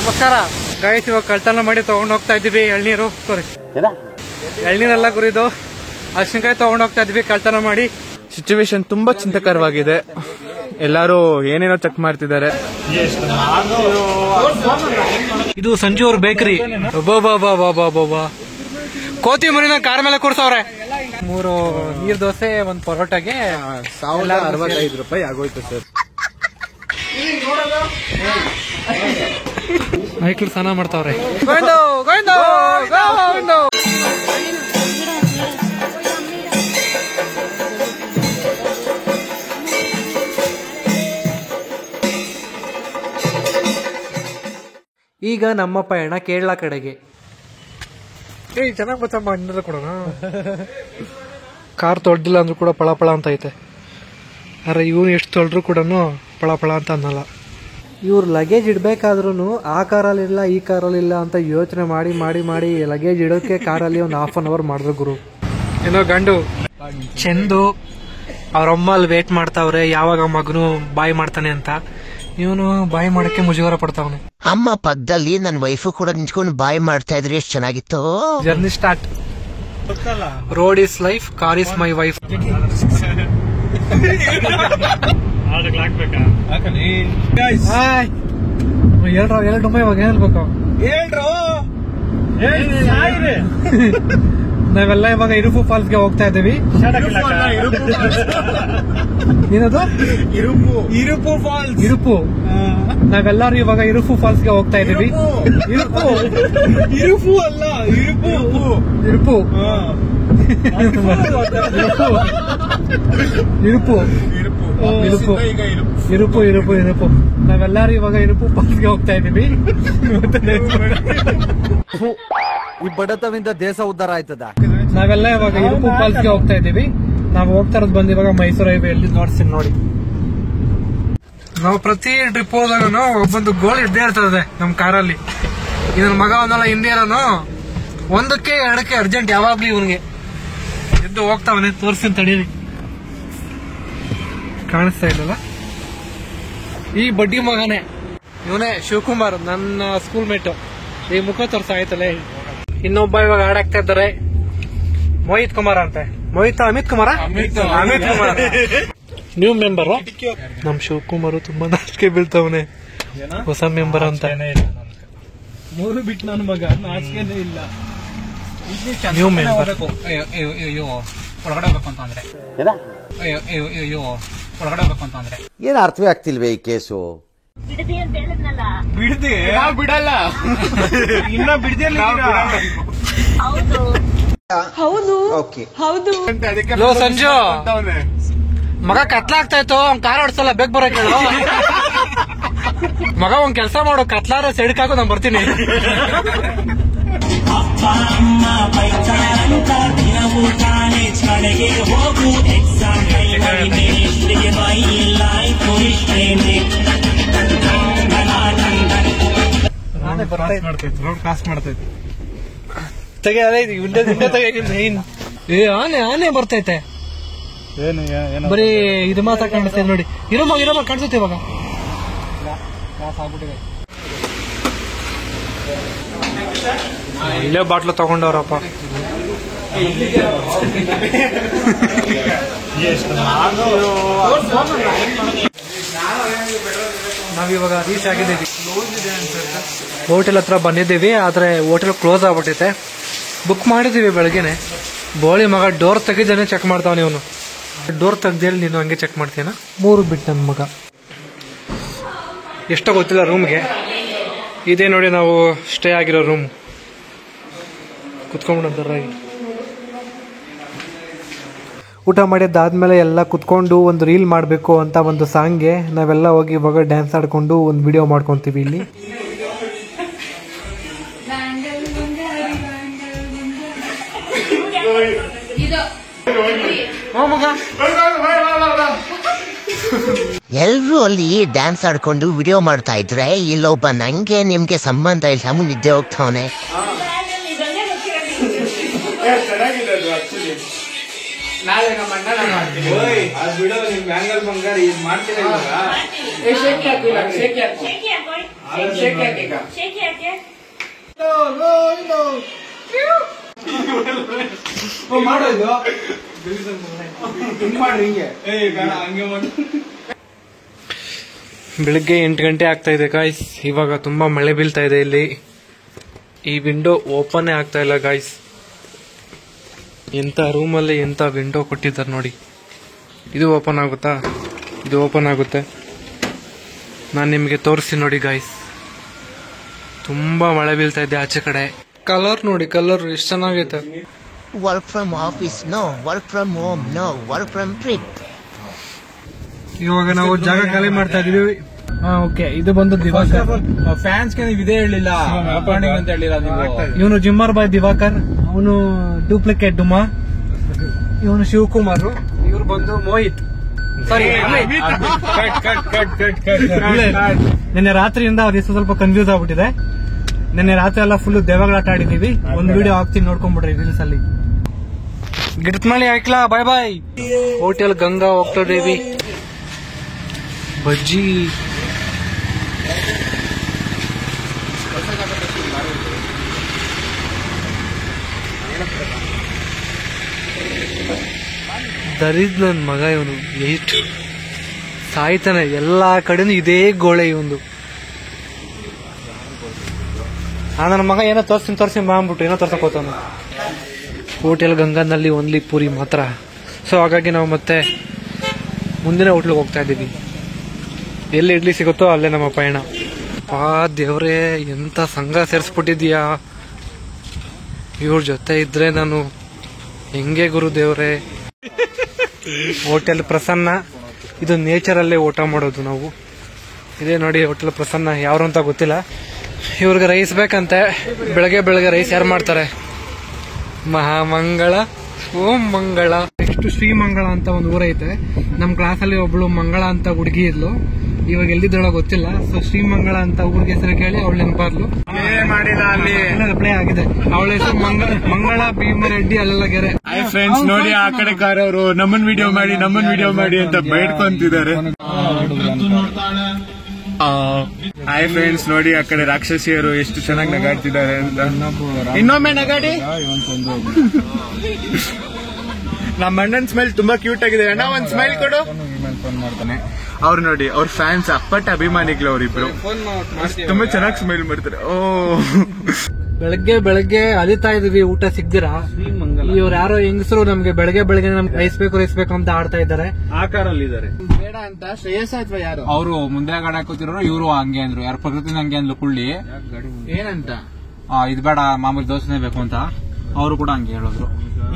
ನಮಸ್ಕಾರ ಗಾಯಸ್, ಇವಾಗ ಕಳ್ತನ ಮಾಡಿ ತಗೊಂಡ್ ಹೋಗ್ತಾ ಇದೀವಿ ಎಳ್ನೀರು. ಎಳ್ನೀರೆಲ್ಲ ಕುರಿದು ಅರ್ಶಿನಕಾಯಿ ತಗೊಂಡ್ ಹೋಗ್ತಾ ಇದೀವಿ ಕಳ್ತನ ಮಾಡಿ. ಸಿಚುವೇಶನ್ ತುಂಬಾ ಚಿಂತಕರವಾಗಿದೆ. ಎಲ್ಲಾರು ಏನೇನೋ ಚೆಕ್ ಮಾಡ್ತಿದ್ದಾರೆ. ಇದು ಸಂಜು ಅವ್ರ ಬೇಕರಿ. ಕೋತಿ ಮುರಿನ ಕಾರ್ ಮೇಲೆ ಕೂರ್ಸವ್ರೆ. 3 ನೀರ್ ದೋಸೆ, 1 ಪರೋಟಾಗೆ 1065 ರೂಪಾಯಿ ಆಗೋಯ್ತು ಸರ್. ಮೈಕ್ಳು ಸ್ನಾನ ಮಾಡ್ತಾವ್ರೆ. ಈಗ ನಮ್ಮ ಪಯಣ ಕೇರಳ ಕಡೆಗೆ. ಚೆನ್ನಾಗಿ ಬತ್ತಮ್ಮ, ಇನ್ನೂ ಕೊಡೋಣ. ಕಾರ್ ತೊಳ್ದಿಲ್ಲ ಅಂದ್ರೂ ಕೂಡ ಪಳ ಅಂತ ಐತೆ. ಅರೆ ಇವ್ನು ಎಷ್ಟು ತೊಳೆದ್ರು ಕೂಡ ಪಳ ಅಂತ ಅನ್ನಲ್ಲ. ಇವ್ರು ಲಗೇಜ್ ಇಡ್ಬೇಕಾದ್ರೂ ಆ ಕಾರಲ್ಲಿಲ್ಲ ಈ ಕಾರಲ್ಲಿಲ್ಲ ಅಂತ ಯೋಚನೆ ಮಾಡಿ ಲಗೇಜ್ ಇಡೋಕೆ ಕಾರಲ್ಲಿ ಒಂದು 1/2 hour ಮಾಡಿದ್ರು ಗುರು. ಏನೋ ಗಂಡು ಚೆಂದು ಅವ್ರಮ್ಮ ಅಲ್ಲಿ ವೇಟ್ ಮಾಡ್ತಾವ್ರೆ, ಯಾವಾಗ ಮಗನು ಬಾಯಿ ಮಾಡ್ತಾನೆ ಅಂತ. ಇವನು ಬಾಯಿ ಮಾಡಕ್ಕೆ ಮುಜುಗರ ಪಡ್ತಾವನೆ. ಅಮ್ಮ ಪಕ್ಕದಲ್ಲಿ ನನ್ನ ವೈಫು ಕೂಡ ನಿಂತ್ಕೊಂಡು ಬಾಯಿ ಮಾಡ್ತಾ ಇದ್ರೆ ಎಷ್ಟು ಚೆನ್ನಾಗಿತ್ತು. Journey start. Road is life, car is my wife. ಹೇಳ್ರಮ್ಮ, ಇವಾಗ ಏನ್ ಹೇಳ್ಬೇಕು? ನಾವೆಲ್ಲ ಇವಾಗ ಇರುಪು ಫಾಲ್ಸ್ಗೆ ಹೋಗ್ತಾ ಇದ್ದೀವಿ. ಏನದು? ಇರುಪು ಫಾಲ್ಸ್. ಇರುಪು. ನಾವೆಲ್ಲರೂ ಇವಾಗ ಇರುಪು ಫಾಲ್ಸ್ಗೆ ಹೋಗ್ತಾ ಇದ್ದೀವಿ. ಇರುಪು ಅಲ್ಲ, ಇರುಪು. ಇರುಪು ನಾವೆಲ್ಲರೂ ಇವಾಗ ಇರುಪು ಫಾಲ್ಸ್ಗೆ ಹೋಗ್ತಾ ಇದ್ದೀವಿ. ಈ ಬಡತವಿಂದ ದೇಶ ಉದ್ಧಾರ ಆಯ್ತದ. ನಾವೆಲ್ಲ ಇವಾಗ ಇರುಪು ಫಾಲ್ಸ್ಗೆ ಹೋಗ್ತಾ ಇದ್ದೀವಿ. ನಾವು ಹೋಗ್ತಾ ಇರೋದು ಬಂದು ಇವಾಗ ಮೈಸೂರು ಹೈವೇ ಎಲ್ಲಿ ನೋಡ್ತೀನಿ ನೋಡಿ. ನಾವು ಪ್ರತಿ ಟ್ರಿಪ್ ಹೋದಾಗ ಒಬ್ಬೊಂದು ಗೋಲ್ ಇದ್ದೇ ಇರ್ತದೆ ನಮ್ ಕಾರಲ್ಲಿ. ಇದನ್ ಮಗ ಒಂದಲ್ಲ ಹಿಂದೆ ಇರೋನು 1ಕ್ಕೆ 2ಕ್ಕೆ ಅರ್ಜೆಂಟ್ ಯಾವಾಗ್ಲೂ ಇವನ್ಗೆ ಎದ್ದು ಹೋಗ್ತಾವನೆ. ತೋರ್ಸಿನ ತಡೀರಿ, ಕಾಣಿಸ್ತಾ ಇಲ್ಲಲ್ಲ? ಈ ಬಡ್ಡಿ ಮಗನೇ ಇವನೇ ಶಿವಕುಮಾರ್, ನನ್ನ ಸ್ಕೂಲ್ ಮೇಟು. ಈ ಮುಖ ತೋರ್ಸ ಆಯ್ತಲ್ಲ. ಇನ್ನೊಬ್ಬ ಇವಾಗ ಆಡಾಕ್ತಾ ಇದ್ದಾರೆ, ಮೋಹಿತ್ ಕುಮಾರ್ ಅಂತ. Amit Kumar new member. ನಮ್ ಶಿವಕುಮಾರ್ ತುಂಬಾ ನಾಚಿಕೆ ಬೀಳ್ತಾವನೆ, ಹೊಸ ಮೆಂಬರ್ ಅಂತ. 3 ಬಿಟ್ಟು ನನ್ನ ಮಗ ನಾಚಿಕೆನೇ ಇಲ್ಲ. New member. ಒಳಗಡೆ ಹೋಗ್ಬೇಕು ಅಂತಂದ್ರೆ ಏನ್ ಅರ್ಥವೇ ಆಗ್ತಿಲ್ವೇ ಈ ಕೇಸು? ಬಿಡದೆ ಬಿಡಲ್ಲ, ಇನ್ನ ಬಿಡದೆ. ಹೌದು ಸಂಜು, ಮಗ ಕತ್ಲಾಗ್ತಾ ಇತ್ತು, ಅವ್ನ್ ಕಾರ್ ಓಡಿಸಲ್ಲ, ಬೇಗ ಬರೋ ಕೇಳು. ಮಗ ಒಂದ್ ಕೆಲಸ ಮಾಡು, ಕತ್ಲಾರ ಸೈಡ್ ಹಾಕು, ನಾನು ಬರ್ತೀನಿ. ಕ್ಲಾಸ್ ಮಾಡ್ತೈತೆ. ತೆಗೆ ಆನೆ ಬರ್ತೈತೆ. ಬರೀ ಇದು ಮಾತ್ರ ಕಾಣಿಸ್ತೈತೆ ನೋಡಿ. ಇರೋ ಕಾಣಿಸುತ್ತೆ ಇವಾಗ. ಇಲ್ಲೇ ಬಾಟ್ಲು ತಗೊಂಡವ್ರಪ್ಪ. ನಾವಿವಾಗ ರೀಚ್ ಆಗಿದ್ದೀವಿ. ಹೋಟೆಲ್ ಹತ್ರ ಬಂದಿದ್ದೀವಿ, ಆದ್ರೆ ಹೋಟೆಲ್ ಕ್ಲೋಸ್ ಆಗ್ಬಿಟ್ಟೈತೆ. ಬುಕ್ ಮಾಡಿದೀವಿ ಬೆಳಗ್ಗೆನೆ. ಬೋಳಿ ಮಗ ಡೋರ್ ತೆಗಿದೇನೆ ಚೆಕ್ ಮಾಡ್ತಾವ. ಇವನು ಡೋರ್ ತೆಗ್ದೇಳಿ ನೀನು ಹಂಗೆ ಚೆಕ್ ಮಾಡ್ತೀನ. 3 ಬಿಟ್ಟು ನನ್ನ ಮಗ. ಎಷ್ಟೋ ಗೊತ್ತಿಲ್ಲ ರೂಮ್ಗೆ. ಇದೇ ನೋಡಿ ನಾವು ಸ್ಟೇ ಆಗಿರೋ ರೂಮ್. ಕುತ್ಕೊಂಡ್ಬಿಡೋದಾರಾಗಿ ಊಟ ಮಾಡಿದ್ದಾದ್ಮೇಲೆ ಎಲ್ಲ ಕುತ್ಕೊಂಡು ಒಂದು ರೀಲ್ ಮಾಡಬೇಕು ಅಂತ ಒಂದು ಸಾಂಗ್ಗೆ ನಾವೆಲ್ಲ ಹೋಗಿ ಇವಾಗ ಡ್ಯಾನ್ಸ್ ಆಡ್ಕೊಂಡು ಒಂದು ವಿಡಿಯೋ ಮಾಡ್ಕೊತೀವಿ ಇಲ್ಲಿ. ಎಲ್ರು ಅಲ್ಲಿ ಡ್ಯಾನ್ಸ್ ಆಡ್ಕೊಂಡು ವಿಡಿಯೋ ಮಾಡ್ತಾ ಇದ್ರೆ ಇಲ್ಲೊಬ್ಬ ನಂಗೆ ನಿಮ್ಗೆ ಸಂಬಂಧ ಇಲ್ಲ ನಿದ್ದೆ ಹೋಗ್ತಾವನೆ. ನಾಳೆ ನಮ್ಮ ಅಣ್ಣ ನಾನು ಮಾಡ್ತೀನಿ. ಅದು ಬಿಡೋ ನಿಮ್ ಬ್ಯಾಂಗಲ್ ಬಂಗಾರ ಇದು ಮಾಡ್ತೀನಿ ಶೇಕಿ ಹಾಕಿಲ್ಲ, ಶೇಕಿ ಹಾಕು, ಶೇಕಿ ಹಾಕೀಗ. ಮಾಡೋದು ಹಿಂಗ್ ಮಾಡ್ರಿ ಹಿಂಗೆ ಹಂಗೆ ಮಾಡಿ. ಬೆಳಿಗ್ಗೆ 8 ಗಂಟೆ ಆಗ್ತಾ ಇದೆ ಗಾಯ್ಸ್. ಇವಾಗ ತುಂಬಾ ಮಳೆ ಬೀಳ್ತಾ ಇದೆ ಇಲ್ಲಿ. ಈ ವಿಂಡೋ ಓಪನ್ ಆಗ್ತಾ ಇಲ್ಲ ಗಾಯ್ಸ್. ಎಂತ ರೂಮಲ್ಲಿ ಎಂತ ವಿಂಡೋ ಕೊಟ್ಟಿದ್ದಾರೆ ನೋಡಿ. ಇದು ಓಪನ್ ಆಗುತ್ತಾ? ಇದು ಓಪನ್ ಆಗುತ್ತೆ. ನಾನು ನಿಮಗೆ ತೋರಿಸಿ ನೋಡಿ ಗಾಯ್ಸ್. ತುಂಬಾ ಮಳೆ ಬೀಳ್ತಾ ಇದೆ ಆಚೆ ಕಡೆ. ಕಲರ್ ನೋಡಿ, ಕಲರ್ ಎಷ್ಟು ಚೆನ್ನಾಗೈತೆ. Work from office no, work from home no, work from trip. ಇವಾಗ ನಾವು ಜಾಗ ಖಾಲಿ ಮಾಡ್ತಾ ಇದೀವಿ. ಓಕೆ, ಇದು ಬಂದು ದಿವಾಕರ್. ಫ್ಯಾನ್ಸ್ ಗೆ ನೀವು ಇದೇ ಹೇಳಿಲ್ಲ, ಅಪಾಯಿಂಟಿಂಗ್ ಅಂತ ಹೇಳಿಲ್ಲ ನೀವು. ಇವನು ಜಿಮ್ಮರ್ ಬಾಯ್ ದಿವಾಕರ್, ಅವನು ಡೂಪ್ಲಿಕೇಟ್ ಡುಮಾ, ಇವನು ಶಿವಕುಮಾರ್, ಇವ್ರು ಬಂದು ಮೋಹಿತ್. ಸಾರಿ, ನಿನ್ನೆ ರಾತ್ರಿಯಿಂದ ಅವ್ರ ಹೆಸರು ಸ್ವಲ್ಪ ಕನ್ಫ್ಯೂಸ್ ಆಗ್ಬಿಟ್ಟಿದೆ. ನಿನ್ನೆ ರಾತ್ರಿ ಎಲ್ಲ ಫುಲ್ ದೇವಗಳಾಟ ಆಡಿದೀವಿ. ಒಂದು ವಿಡಿಯೋ ಹಾಕ್ತೀನಿ, ನೋಡ್ಕೊಂಡ್ಬಿಡ್ರಿ ರೀಲ್ಸ್ ಅಲ್ಲಿ. ಗಿಡತ್ಮಳಿ ಆಯ್ಕಲಾ, ಬಾಯ್ ಬಾಯ್. ಹೋಟೆಲ್ ಗಂಗಾ ಹೋಗ್ತಾ ದೇವಿ, ಬಜ್ಜಿ. ದರಿದ್ ನನ್ ಮಗ ಇವನು, ಎಷ್ಟು ಸಾಯ್ತಾನೆ. ಎಲ್ಲಾ ಕಡೆನೂ ಇದೇ ಗೋಳೆ ಇವಂದು. ನನ್ನ ಮಗ ಏನೋ ತೋರ್ಸಿ ಮಾಡ್ಬಿಟ್ಟು ಏನೋ ತೋರ್ಸಕ್ ಹೋತಾನ. ಹೋಟೆಲ್ ಗಂಗಾನಲ್ಲಿ ಓನ್ಲಿ ಪೂರಿ ಮಾತ್ರ. ಸೊ ಹಾಗಾಗಿ ನಾವು ಮತ್ತೆ ಮುಂದಿನ ಹೋಟ್ಲಿಗೆ ಹೋಗ್ತಾ ಇದ್ದೀವಿ. ಎಲ್ಲಿ ಇಡ್ಲಿ ಸಿಗುತ್ತೋ ಅಲ್ಲೇ ನಮ್ಮ ಪಯಣ. ದೇವ್ರೇ, ಎಂತ ಸಂಘ ಸೇರಿಸ್ಬಿಟ್ಟಿದ್ಯಾ. ಇವ್ರ ಜೊತೆ ಇದ್ರೆ ನಾನು ಹೆಂಗೆ ಗುರು ದೇವ್ರೆ. ಹೋಟೆಲ್ ಪ್ರಸನ್ನ, ಇದು ನೇಚರಲ್ಲೇ ಊಟ ಮಾಡೋದು ನಾವು. ಇದೇ ನೋಡಿ ಹೋಟೆಲ್ ಪ್ರಸನ್ನ. ಯಾರು ಅಂತ ಗೊತ್ತಿಲ್ಲ. ಇವ್ರಿಗೆ ರೈಸ್ ಬೇಕಂತೆ. ಬೆಳಗ್ಗೆ ರೈಸ್ ಯಾರು ಮಾಡ್ತಾರೆ? ಮಹಾಮಂಗಳ, ಓಂ ಮಂಗಳ. ನೆಕ್ಸ್ಟ್ ಶ್ರೀಮಂಗಳ ಅಂತ ಒಂದು ಊರೈತೆ. ನಮ್ ಕ್ಲಾಸಲ್ಲಿ ಒಬ್ಳು ಮಂಗಳ ಅಂತ ಹುಡುಗಿ ಇದ್ಲು. ಇವಾಗ ಎಲ್ಲಿದ್ದಳ ಗೊತ್ತಿಲ್ಲ. ಸೊ ಶ್ರೀಮಂಗಳ ಅಂತ ಊರಿಗೆ ಹೆಸರು ಕೇಳಿ ಅವಳು ನೆನಪಾದ್ಲು. ಮಾಡಿಲ್ಲ ಅಲ್ಲಿ ಅಪ್ಲೈ ಆಗಿದೆ. ಅವಳ ಹೆಸರು ಮಂಗಳ ಭೀಮರೆಡ್ಡಿ ಅಲ್ಲೆಲ್ಲ ಗೆರೆ. ಫ್ರೆಂಡ್ಸ್ ನೋಡಿ, ಆ ಕಡೆ ಕಾರವರು ನಮ್ಮನ್ ವಿಡಿಯೋ ಮಾಡಿ ಅಂತ ಬೇಡ್ಕೊಂತಿದ್ದಾರೆ. ಹಾಯ್ ಫ್ರೆಂಡ್ಸ್, ನೋಡಿ ಆ ಕಡೆ ರಾಕ್ಷಸಿಯರು ಎಷ್ಟು ಚೆನ್ನಾಗಿ ನಗಾಡ್ತಿದ್ದಾರೆ ಅಂತ. ಇನ್ನೊಮ್ಮೆ ನಗಾಡಿ. ನಮ್ಮ ಅಣ್ಣನ್ ಸ್ಮೈಲ್ ತುಂಬಾ ಕ್ಯೂಟ್ ಆಗಿದೆ. ಅಣ್ಣ ಒಂದ್ ಸ್ಮೈಲ್ ಕೊಡು. ಅವ್ರು ನೋಡಿ, ಅವ್ರ ಫ್ಯಾನ್ಸ್, ಅಪ್ಪಟ್ಟ ಅಭಿಮಾನಿಗಳು ಅವರಿಬ್ರು. ತುಂಬಾ ಚೆನ್ನಾಗಿ ಸ್ಮೈಲ್ ಮಾಡ್ತಾರೆ. ಓ, ಬೆಳಗ್ಗೆ ಅಲಿತಾ ಇದೀವಿ, ಊಟ ಸಿಗ್ದಿರಾ. ಇವ್ರು ಯಾರೋ ಹೆಂಗಸರು ನಮ್ಗೆ ಬೆಳಗ್ಗೆ ನಮ್ಗೆ ರೈಸ್ ಬೇಕು ಅಂತ ಆಡ್ತಾ ಇದ್ದಾರೆ. ಆ ಕಾರಲ್ಲಿ ಇದ್ದಾರೆ. ಬೇಡ ಅಂತ ಶ್ರೇಯಸ್ ಅಥವಾ ಯಾರು ಅವರು ಮುಂದೆ ಗಾಡಿ ಹಾಕೋತಿರೋ, ಇವರು ಹಂಗೆ ಅಂದ್ರು. ಯಾರು ಪ್ರಕೃತಿ ಹಂಗೆ ಅಂದ್ಲು ಕುಳ್ಳಿ. ಏನಂತ ಇದು ಬೇಡ, ಮಾಮೂಲಿ ದೋಸೆನೇ ಬೇಕು ಅಂತ. ಅವರು ಕೂಡ ಹಂಗೆ ಹೇಳಿದ್ರು.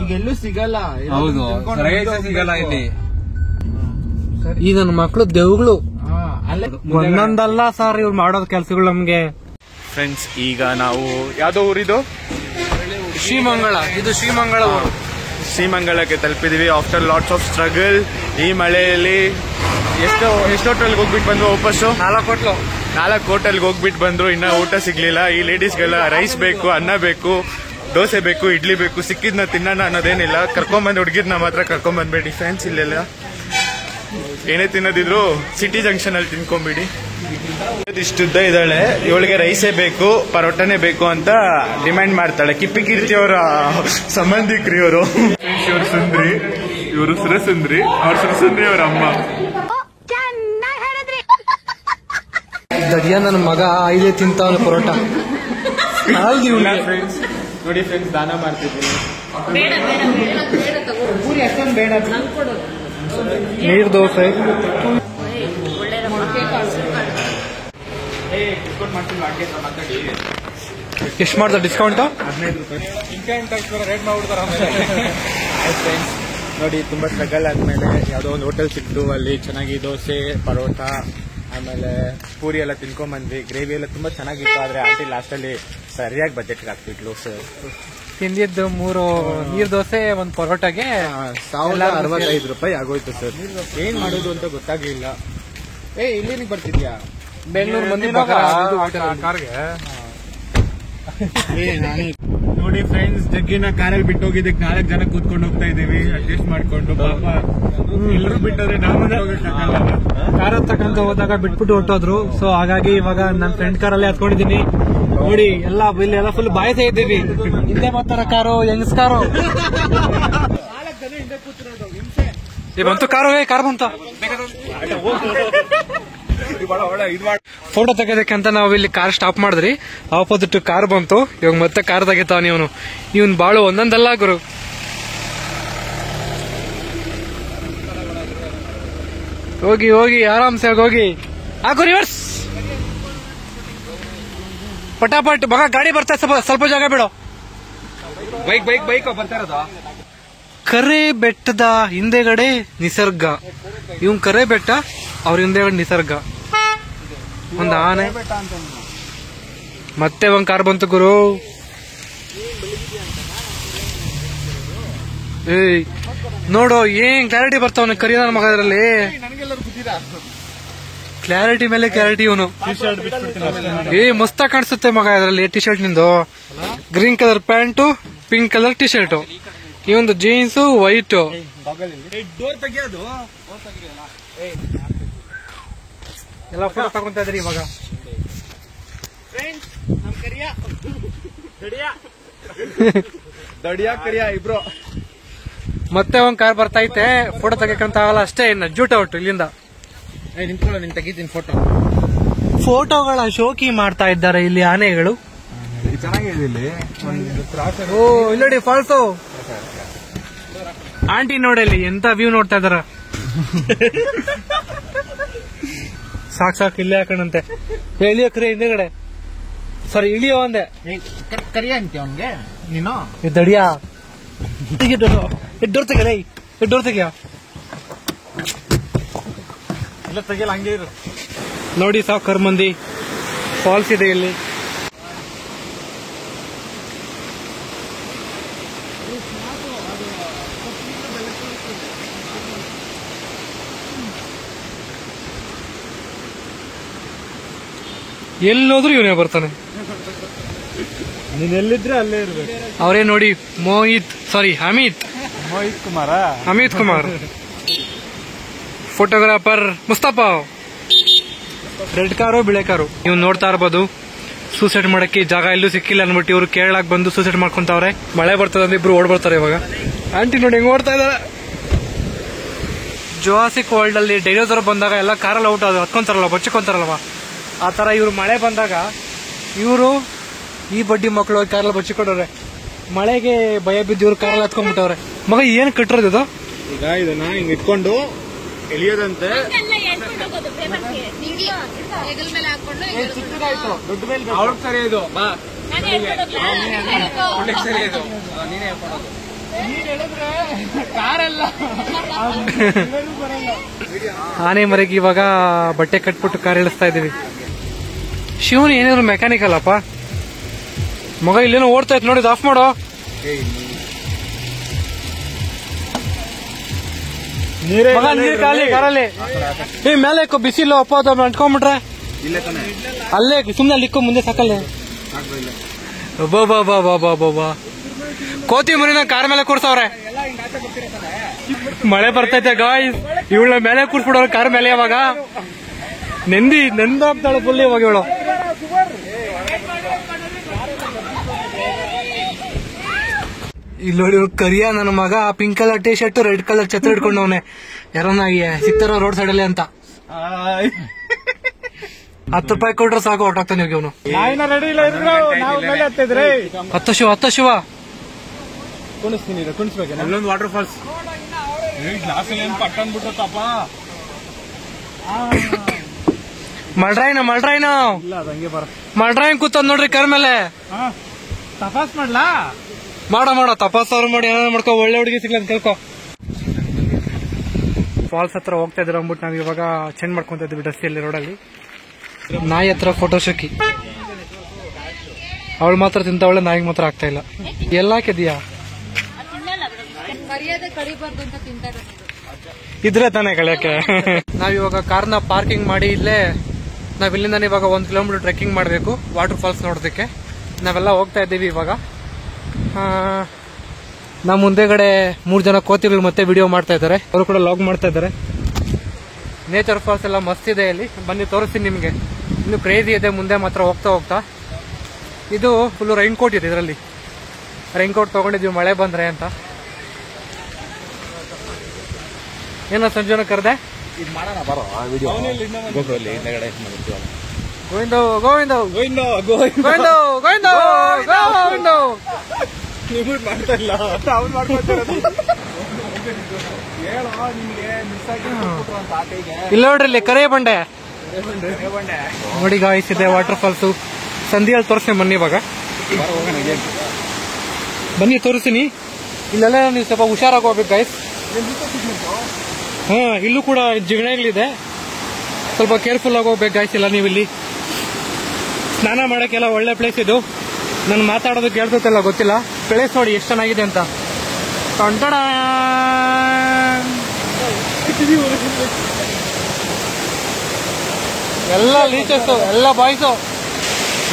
ಈಗ ಎಲ್ಲೂ ಸಿಗಲ್ಲ. ಹೌದು, ರೈಸ್ ಸಿಗಲ್ಲ ಇಲ್ಲಿ. ಈ ನನ್ನ ಮಕ್ಕಳು ದೇವ್ಗಳು ಒಂದೊಂದಲ್ಲ ಸರ್ ಇವ್ರು ಮಾಡೋದ್ ಕೆಲ್ಸಗಳು ನಮ್ಗೆ. ಫ್ರೆಂಡ್ಸ್, ಈಗ ನಾವು ಯಾವ್ದೋ ಊರಿದು? ಶ್ರೀಮಂಗಳ. ಇದು ಶ್ರೀಮಂಗಳ ಊರು. ಶ್ರೀಮಂಗಳಕ್ಕೆ ತಲುಪಿದೀವಿ ಆಫ್ಟರ್ ಲಾಟ್ಸ್ ಆಫ್ ಸ್ಟ್ರಗಲ್. ಈ ಮಳೆಯಲ್ಲಿ ಎಷ್ಟು ಹೋಟೆಲ್ಗೆ ಹೋಗ್ಬಿಟ್ಟು ಬಂದ್ರು ವಾಪಸ್ಸು. 4 ಹೋಟೆಲ್ಗೆ ಹೋಗ್ಬಿಟ್ಟು ಬಂದ್ರು. ಇನ್ನ ಊಟ ಸಿಗ್ಲಿಲ್ಲ. ಈ ಲೇಡೀಸ್ಗೆಲ್ಲ ರೈಸ್ ಬೇಕು, ಅನ್ನ ಬೇಕು, ದೋಸೆ ಬೇಕು, ಇಡ್ಲಿ ಬೇಕು. ಸಿಕ್ಕಿದ್ನ ತಿನ್ನೋಣ ಅನ್ನೋದೇನಿಲ್ಲ. ಕರ್ಕೊಂಬಂದ್ ಹುಡುಗಿರ್ನ ಮಾತ್ರ ಕರ್ಕೊಂಬಂದ್ಬೇಡಿ ಫ್ರೆಂಡ್ಸ್. ಇಲ್ಲೆಲ್ಲ ಏನೇ ತಿನ್ನೋದಿದ್ರು ಸಿಟಿ ಜಂಕ್ಷನ್ ಅಲ್ಲಿ ತಿನ್ಕೊಂಬಿಡಿ. ಇಷ್ಟುದ್ದ ಇದ್ದಾಳೆ. ಇವಳಿಗೆ ರೈಸೇ ಬೇಕು, ಪರೋಟನೇ ಬೇಕು ಅಂತ ಡಿಮ್ಯಾಂಡ್ ಮಾಡ್ತಾಳೆ. ಕಿರ್ತಿ ಅವರ ಸಂಬಂಧಿಕರು ಇವರು. ಇವರು ಸುಂದ್ರಿ, ಇವರು ಸುರಸುಂದ್ರಿ, ಅವ್ರ ಸುರಸುಂದ್ರಿ ಅವರ ಅಮ್ಮ. ದಡಿಯ ನನ್ನ ಮಗ ಐದೇ ತಿಂತಾವನು ಪರೋಟ. ಫ್ರೆಂಡ್ಸ್ ನೋಡಿ, ಫ್ರೆಂಡ್ಸ್ ದಾನ ಮಾಡ್ತಿದ್ದೀನಿ. ನೀರ್ ದೋಸೆ ಎಷ್ಟು ಮಾಡ್ತಾರೆ ಡಿಸ್ಕೌಂಟ್? 15 ರೇಟ್ ಮಾಡ್ಬಿಡ್ತಾರೆ. ನೋಡಿ, ತುಂಬಾ ಸ್ಟ್ರಗಲ್ ಆದ್ಮೇಲೆ ಯಾವ್ದೋ ಒಂದು ಹೋಟೆಲ್ ಸಿಕ್ತು. ಅಲ್ಲಿ ಚೆನ್ನಾಗಿ ದೋಸೆ, ಪರೋಟ, ಆಮೇಲೆ ಪೂರಿ ಎಲ್ಲ ತಿನ್ಕೊಂಬಂದ್ವಿ. ಗ್ರೇವಿ ಎಲ್ಲ ತುಂಬಾ ಚೆನ್ನಾಗಿತ್ತು. ಆದ್ರೆ ಆಂಟಿ ಲಾಸ್ಟ್ ಅಲ್ಲಿ ಸರಿಯಾಗಿ ಬಜೆಟ್ಗೆ ಹಾಕ್ಬಿಟ್ಲು. ತಿಂದಿದ್ದು 3 ನೀರ್ ದೋಸೆ, 1 ಪರೋಟಾಗೆ 1065 ರೂಪಾಯಿ ಆಗೋಯ್ತು ಸರ್. ಏನ್ ಮಾಡೋದು ಅಂತ ಗೊತ್ತಾಗ್ಲಿಲ್ಲ. ಇಲ್ಲಿಗೆ ಬರ್ತಿದ್ಯಾ? ಬೆಂಗಳೂರು ಮಂದಿ ನೋಡಿ ನೋಡಿ ಫ್ರೆಂಡ್ಸ್, ಜಗ್ಗಿನ ಕಾರಲ್ಲಿ ಬಿಟ್ಟು ಹೋಗಿದ್ದಕ್ಕೆ 4 ಜನ ಕೂತ್ಕೊಂಡು ಹೋಗ್ತಾ ಇದೀವಿ ಅಡ್ಜಸ್ಟ್ ಮಾಡ್ಕೊಂಡು. ಪಾಪ ಎಲ್ಲರೂ ಬಿಟ್ಟವ್ರೆ, ನಾವು ಹೋಗಕ್ಕಾಗಲ್ಲ. ಕಾರ್ ತಗೊಂಡು ಹೋದಾಗ ಬಿಟ್ಬಿಟ್ಟು ಹೊಟ್ಟೋದ್ರು. ಸೊ ಹಾಗಾಗಿ ಇವಾಗ ನನ್ನ ಫ್ರೆಂಡ್ ಕಾರಲ್ಲೇ ಹತ್ಕೊಂಡಿದ್ದೀನಿ. ನೋಡಿ ಎಲ್ಲ ಇಲ್ಲಿ ಎಲ್ಲ ಫುಲ್ ಬಾಯ್ತಾ ಇದ್ದೀವಿ. ಹಿಂದೆ ಬರ್ತಾರ ಕಾರು, ಯಂಗ್ಸ್ ಕಾರು. ಬಂತು ಕಾರು, ಕಾರ್ ಬಂತು. ಫೋಟೋ ತೆಗೋದಕ್ಕೆ ಅಂತ ನಾವು ಇಲ್ಲಿ ಕಾರ್ ಸ್ಟಾಪ್ ಮಾಡಿದ್ರಿ. ಆಪೋಸಿಟ್ ಕಾರ್ ಬಂತು. ಇವಾಗ ಮತ್ತೆ ಕಾರ್ ತೆಗಿತಾವ. ಇವನ್ ಬಾಳು ಒಂದೊಂದಲ್ಲ ಗುರು. ಹೋಗಿ ಹೋಗಿ ಆರಾಮ್ಸೆ ಹೋಗಿ ಹಾಕು ರಿವರ್ಸ್ ಪಟಾಪಟ್. ಮಗ ಗಾಡಿ ಬರ್ತಾ, ಸ್ವಲ್ಪ ಜಾಗ ಬಿಡು. ಬೈಕ್ ಬರ್ತಾ ಇರೋದು. ಕರೆ ಬೆಟ್ಟದ ಹಿಂದೆಗಡೆ ನಿಸರ್ಗ. ಇವನ್ ಕರೆ ಬೆಟ್ಟ, ಅವ್ರ ಹಿಂದೆಗಡೆ ನಿಸರ್ಗ. ಒಂದ್ ಆನೆ, ಮತ್ತೆ ಒಂದ್ ಕಾರ್ ಬಂತು ಗುರು. ಏಯ್ ನೋಡು ಏನ್ ಕ್ಲಾರಿಟಿ ಬರ್ತಾವನ ಕರಿಯ ನನ್ನ ಮಗ. ಇದರಲ್ಲಿ ಕ್ಲಾರಿಟಿ ಮೇಲೆ ಕ್ಲಾರಿಟಿ. ಇವನು ಮಸ್ತಾಗಿ ಕಾಣಿಸುತ್ತೆ ಮಗ ಇದರಲ್ಲಿ. ಟಿ ಶರ್ಟ್ ನಿಂದು green colour pant, pink colour T shirt, ಇವೊಂದು ಜೀನ್ಸ್ ವೈಟ್. ಎಲ್ಲ ಫೋಟೋ ತಗೊಂತ ಇದ್ರಿ ಇವಾಗ. ಇಬ್ರು ಮತ್ತೆ ಒಂದ್ ಕಾರ್ ಬರ್ತಾ ಐತೆ. ಫೋಟೋ ತೆಗಿಯಕ್ಕಂತ ಆಗಲ್ಲ ಅಷ್ಟೇ. ಇನ್ನ ಜೂಟ ಒಟ್ಟು ಇಲ್ಲಿಂದ ನಿಂತ್ಕೊಳ್ಳೋ, ನಿನ್ ತೆಗಿತೀನಿ ಫೋಟೋ. ಫೋಟೋಗಳ ಶೋಕಿ ಮಾಡ್ತಾ ಇದ್ದಾರೆ ಇಲ್ಲಿ ಆನೆಗಳು. ಚೆನ್ನಾಗಿದೆ ಇಲ್ಲಿ. ಓ ಇಲ್ಲಡಿ ಫಾಲ್ಸು. ಆಂಟಿ ನೋಡಲಿ ಎಂತ ವ್ಯೂ ನೋಡ್ತಾ ಇದಾರ. ಸಾಕ್ ಇಲ್ಲೇ ಹಾಕಣಂತೆ. ಇಳಿಯೋಕ್ರೆ ಹಿಂದೆಗಡೆ. ಸಾರಿ ಇಳಿಯೋ ಅಂದೆ. ಕರಿಯ ಅಂತೆ ಅವನ್ಗೆ ನೀನು. ದಡಿಯಾ ಡೋರ್ ತೆಗಿಯ, ಡೋರ್ ತೆಗಿಯ. ಇಲ್ಲ ತೆಗಿಯಲ್ಲ, ಹಂಗೆ ಇರು. ನೋಡಿ ಸಾಕರ್ ಮಂದಿ ಫಾಲ್ಸ್ ಇದೆ ಇಲ್ಲಿ. ಎಲ್ಲೋದ್ರೂ ಇವನೇ ಬರ್ತಾನೆ. ನೀನ್ ಎಲ್ಲಿದ್ರೆ ಅಲ್ಲೇ ಇರ್ಬೇಕು. ಅವರೇ ನೋಡಿ Amit Kumar, photographer Mustafa. Red car ಬಿಳೆ ಕಾರು. ನೀವು ನೋಡ್ತಾ ಇರ್ಬೋದು. ಸೂಸೈಡ್ ಮಾಡಕ್ಕೆ ಜಾಗ ಎಲ್ಲೂ ಸಿಕ್ಕಿಲ್ಲ ಅನ್ಬಿಟ್ಟು ಇವ್ರು ಕೇರಳಕ್ಕೆ ಬಂದು ಸೂಸೈಡ್ ಮಾಡ್ಕೊಂತವ್ರೆ. ಮಳೆ ಬರ್ತದೆ ಅಂದ್ರೆ ಇಬ್ರು ಓಡ್ ಬರ್ತಾರೆ ಇವಾಗ. ಆಂಟಿ ನೋಡಿ ಹೆಂಗ್ ಓಡ್ತಾ ಇದಾರೆ. ಜುರಾಸಿಕ್ ವರ್ಲ್ಡ್ ಅಲ್ಲಿ ಡೈನೋಸರ್ ಬಂದಾಗ ಎಲ್ಲ ಕಾರಲ್ಲಿ ಔಟ್ ಹತ್ಕೊಂತಾರಲ್ವ, ಬಚ್ಚಿಕೊಂತಾರಲ್ವ, ಆ ತರ ಇವ್ರು ಮಳೆ ಬಂದಾಗ ಇವರು ಈ ಬಡ್ಡಿ ಮಕ್ಕಳು ಕಾರಲ್ಲಿ ಬಚ್ಚಿಕೊಂಡವ್ರೆ. ಮಳೆಗೆ ಭಯ ಬಿದ್ದು ಇವ್ರು ಕಾರಲ್ಲಿ ಹತ್ಕೊಂಡ್ಬಿಟ್ಟವ್ರೆ. ಮಗ ಏನ್ ಕಟ್ಟಿರೋದು ಇದು? ಈಗ ಇದನ್ನ ಹಿಂಗ್ ಇಟ್ಕೊಂಡು ಎಳಿಯೋದಂತೆ. ಅವ್ರ ಸರಿ ಇದು ಆನೆ ಮರೆಗೆ ಇವಾಗ ಬಟ್ಟೆ ಕಟ್ಬಿಟ್ಟು ಕಾರ್ ಇಳಿಸ್ತಾ ಇದೀವಿ. ಶಿವನ್ ಏನಾದ್ರು ಮೆಕ್ಯಾನಿಕಲ್ ಅಪ್ಪ. ಮಗ ಇಲ್ಲೇನೋ ಓಡ್ತಾ ಇತ್ತು ನೋಡಿ, ಆಫ್ ಮಾಡೋ. ಮಗ ನೀರ್ ಖಾಲಿ ಕಾರಲ್ಲಿ. ಮೇಲೆ ಬಿಸಿಲು ಅಪ್ಪ ಅಂಟ್ಕೊಂಡ್ಬಿಟ್ರೆ ಅಲ್ಲೇ ಸುಮ್ನೆ ಅಲ್ಲಿ ಇಕ್ಕೋ, ಮುಂದೆ ಸಾಕಲ್ಲೇ. ಬಾ ಕೋತಿ ಮರಿನ ಕಾರ್ ಮೇಲೆ ಕೂರ್ಸವ್ರೆ. ಮಳೆ ಬರ್ತೈತೆ ಗಾಯ್ಸ್. ಇವಳ ಮೇಲೆ ಕೂರ್ಸ್ಬಿಡೋರು ಕಾರ್ ಮೇಲೆ. ಅವಾಗ ನೆಂದಾಗ್ತಾಳೆ ಫುಲ್ ಇವಾಗ ಇವಳು. ಇಲ್ಲಿ ನೋಡಿ ಕರಿಯ ನನ್ನ ಮಗ pink colour T shirt, red colour ಛತ್ರ ಹಿಡ್ಕೊಂಡವನೆ. ಯಾರನ್ನಾಗಿ ಸಿಗ್ತಾರ ರೋಡ್ ಸೈಡ್ ಅಲ್ಲಿ ಅಂತ. 10 ರೂಪಾಯಿ ಕೊಟ್ರೆ ಸಾಕು ಹೊರಟಾಗ್ತಾನೆ ಇವನು. ರೆಡಿ ಇಲ್ಲ ಹತ್ತಿದ್ರೆ 10 ಶಿವ ಕುಣಿಸ್ತೀನಿ, ಕುಣಿಸ್ಬೇಕು. ಅಲ್ಲೊಂದು ವಾಟರ್ ಫಾಲ್ಸ್. ಗ್ಲಾಸ್ ಏನ್ ಪಟ್ಟ ಅಂದ್ಬಿಟ್ಟಪ್ಪ. ಮಲ್ಡ್ರಾಯ್ನ ಇಲ್ಲ ಅದಂಗೆ ಬರ. ಮಲ್ಡ್ರಾಯ್ನ್ ಕೂತದ್ ನೋಡ್ರಿ ಕರ್ ಮೇಲೆ. ತಪಾಸ್ ಮಾಡ್ಲಾ? ಮಾಡ ತಪಾಸ್ ಅವ್ರು ಮಾಡಿ ಏನಾದ್ರು ಮಾಡ್ಕೊ. ಒಳ್ಳೆ ಹುಡುಗಿ ಸಿಗ್ಲ ಅಂತ ಕೇಳ್ಕೊ. ಫಾಲ್ಸ್ ಹತ್ರ ಹೋಗ್ತಾ ಇದ್ರು ಅಂದ್ಬಿಟ್ಟು ನಾವ್ ಇವಾಗ ಚೇಂಜ್ ಮಾಡ್ಕೊಂತ ಇದ್ವಿ ಡ್ರೆಸ್ಸಲ್ಲಿ ರೋಡಲ್ಲಿ. ನಾಯಿ ಹತ್ರ ಫೋಟೋ ಶೋಕಿ. ಅವಳು ಮಾತ್ರ ತಿಂತವಳೆ, ನಾಯಿಗೆ ಮಾತ್ರ ಆಗ್ತಾ ಇಲ್ಲ. ಎಲ್ಲಾಕಿದ್ಯಾ ಇದ್ರೆ ತಾನೇ ಕಳಿಯಕ್ಕೆ. ನಾವಿವಾಗ ಕಾರ್ನ ಪಾರ್ಕಿಂಗ್ ಮಾಡಿ ಇಲ್ಲೇ ನಾವಿಲ್ಲಿಂದ ಇವಾಗ 1 ಕಿಲೋಮೀಟರ್ ಟ್ರೆಕ್ಕಿಂಗ್ ಮಾಡಬೇಕು ವಾಟರ್ ಫಾಲ್ಸ್ ನೋಡೋದಕ್ಕೆ. ನಾವೆಲ್ಲ ಹೋಗ್ತಾ ಇದ್ದೀವಿ ಇವಾಗ. ನಮ್ಮ ಮುಂದೆಗಡೆ 3 ಜನ ಕೋತಿಗಳು ಮತ್ತೆ ವಿಡಿಯೋ ಮಾಡ್ತಾ ಇದ್ದಾರೆ, ಅವರು ಕೂಡ ಲಾಗ್ ಮಾಡ್ತಾ ಇದ್ದಾರೆ. ನೇಚರ್ ಫಾಲ್ಸ್ ಎಲ್ಲ ಮಸ್ತ್ ಇದೆ ಇಲ್ಲಿ, ಬನ್ನಿ ತೋರಿಸ್ತೀನಿ ನಿಮಗೆ. ಇನ್ನು ಕ್ರೇಜಿ ಇದೆ ಮುಂದೆ ಮಾತ್ರ ಹೋಗ್ತಾ ಹೋಗ್ತಾ. ಇದು ಫುಲ್ ರೈನ್ ಕೋಟ್ ಇದೆ, ಇದರಲ್ಲಿ ರೈನ್ ಕೋಟ್ ತಗೊಂಡಿದ್ವಿ ಮಳೆ ಬಂದ್ರೆ ಅಂತ. ಏನೋ ಸಂಜೋನ ಕರೆದೆ ಇದು ಮಾಡೋಣ ಬರೋ ವಿಡಿಯೋ ಗೋಪುರಲ್ಲಿ ಹಿಂದೆಗಡೆ ಗೋವಿಂದ ಗೋವಿಂದ ಗೋವಿಂದ ಗೋವಿಂದ ಗೋವಿಂದ ಗೋವಿಂದ. ನೀವು ಮಾಡ್ತಾ ಇಲ್ಲ ಅವ್ನು ಮಾಡ್ಕೊತಿರೋದು. ಹೇಳೋ ನಿಮ್ಗೆ ಮಿಸ್ ಆಗಿ ಅಂತ ಆಟೆಗೆ ಇಲ್ಲ ನೋಡ್ರಿ, ಇಲ್ಲಿ ಕರೆ ಬಂಡೆ ನೋಡಿ ಗಾಯ್ಸ್ ಇದೆ ವಾಟರ್ ಫಾಲ್ಸು. ಸಂಧಿಯಲ್ಲಿ ತೋರಿಸ್ತೀನಿ ಬನ್ನಿ, ಇವಾಗ ಬನ್ನಿ ತೋರಿಸ್ತೀನಿ. ಇಲ್ಲೆಲ್ಲ ನೀವು ಸ್ವಲ್ಪ ಹುಷಾರಾಗಿ ಹೋಗ್ಬೇಕು ಗಾಯ್ಸ್. ಹಾ, ಇಲ್ಲೂ ಕೂಡ ಜಿಗಣೆಗಳಿದೆ, ಸ್ವಲ್ಪ ಕೇರ್ಫುಲ್ ಆಗಿ ಹೋಗ್ಬೇಕು ಗಾಯ್ಸ್. ಇಲ್ಲ ನೀವು ಇಲ್ಲಿ ಸ್ನಾನ ಮಾಡೋಕ್ಕೆಲ್ಲ ಒಳ್ಳೆ ಪ್ಲೇಸ್ ಇದು. ನಾನು ಮಾತಾಡೋದು ಕೇಳ್ತಲ್ಲ ಗೊತ್ತಿಲ್ಲ, ಪ್ಲೇಸ್ ನೋಡಿ ಎಷ್ಟು ಚೆನ್ನಾಗಿದೆ ಅಂತ. ಟೊಂಟಡ ಎಲ್ಲ ಲೀಚರ್ಸ್, ಎಲ್ಲ ಬಾಯ್ಸು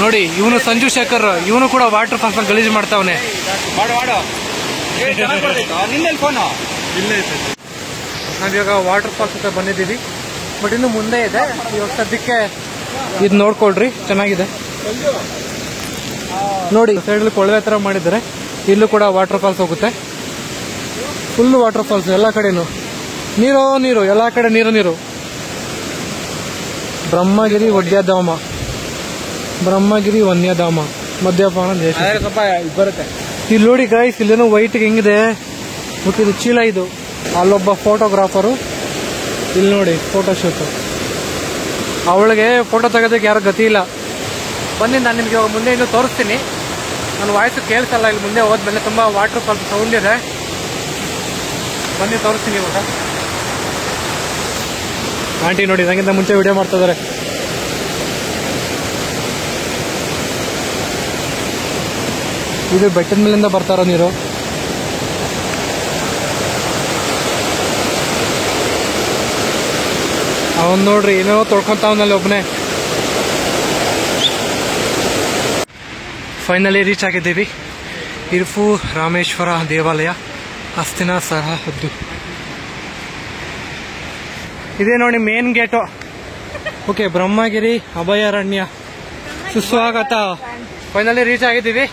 ನೋಡಿ. ಇವನು ಸಂಜು ಶೇಖರ್, ಇವನು ಕೂಡ ವಾಟರ್ ಫಾಲ್ಸ್ ಗಲೀಜು ಮಾಡ್ತಾವನೆ. ಫೋನು ನಾವಿವಾಗ ವಾಟರ್ ಫಾಲ್ಸ್ ಹತ್ರ ಬಂದಿದ್ದೀವಿ, ಬಟ್ ಇನ್ನು ಮುಂದೆ ಇದೆ. ಇವಾಗ ಸದ್ಯಕ್ಕೆ ಇದು ನೋಡ್ಕೊಳ್ರಿ, ಚೆನ್ನಾಗಿದೆ ನೋಡಿ. ಸೈಡಲ್ಲಿ ಕೊಳವೆ ತರ ಮಾಡಿದ್ದಾರೆ, ಇಲ್ಲೂ ಕೂಡ ವಾಟರ್ ಫಾಲ್ಸ್ ಹೋಗುತ್ತೆ. ಫುಲ್ ವಾಟರ್ ಫಾಲ್ಸ್, ಎಲ್ಲ ಕಡೆನು ನೀರು ನೀರು, ಎಲ್ಲ ಕಡೆ ನೀರು ನೀರು. ಬ್ರಹ್ಮಗಿರಿ ವನ್ಯಧಾಮ, ಬ್ರಹ್ಮಗಿರಿ ವನ್ಯಧಾಮ, ಮದ್ಯಪಾನ ದೇಶ. ಸ್ವಲ್ಪ ಬರುತ್ತೆ ಇಲ್ಲಿ ನೋಡಿ ಗೈಸ್, ಇಲ್ಲೇನೋ ವೈಟ್ ಹೆಂಗಿದೆ ಮತ್ತೆ ಇದು ಚೀಲ. ಇದು ಅಲ್ಲೊಬ್ಬ ಫೋಟೋಗ್ರಾಫರು, ಇಲ್ಲಿ ನೋಡಿ ಫೋಟೋ ಶೂಟ್. ಅವಳಿಗೆ ಫೋಟೋ ತೆಗೋದಕ್ಕೆ ಯಾರು ಗತಿ ಇಲ್ಲ. ಬನ್ನಿ, ನಾನು ನಿಮಗೆ ಮುಂದೆ ಇನ್ನೂ ತೋರಿಸ್ತೀನಿ. ನನ್ನ ವಾಯ್ಸು ಕೇಳಿಸಲ್ಲ, ಇಲ್ಲಿ ಮುಂದೆ ಹೋದ್ಮೇಲೆ ತುಂಬಾ ವಾಟರ್ ಫಾಲ್ಸ್ ಸೌಂಡ್ ಇದೆ. ಬನ್ನಿ ತೋರಿಸ್ತೀನಿ ಇವಾಗ. ಆಂಟಿ ನೋಡಿ ನನಗಿಂತ ಮುಂಚೆ ವಿಡಿಯೋ ಮಾಡ್ತಾ ಇದಾರೆ. ಇದು ಬೆಟ್ಟದ ಮೇಲಿಂದ ಬರ್ತಾರೋ ನೀರು. ಅವನ್ ನೋಡ್ರಿ ಏನೋ ತೊಳ್ಕೊಂತಾವನಲ್ಲಿ ಒಬ್ಬನೇ. ಫೈನಲಿ ರೀಚ್ ಆಗಿದ್ದೀವಿ. ಇರ್ಫು ರಾಮೇಶ್ವರ ದೇವಾಲಯ, ಹಸ್ತಿನ ಸರಹದ್ದು. ಇದೇ ನೋಡಿ ಮೇನ್ ಗೇಟು. ಓಕೆ, ಬ್ರಹ್ಮಗಿರಿ ಅಭಯಾರಣ್ಯ ಸುಸ್ವಾಗತ. ಫೈನಲಿ ರೀಚ್ ಆಗಿದ್ದೀವಿ.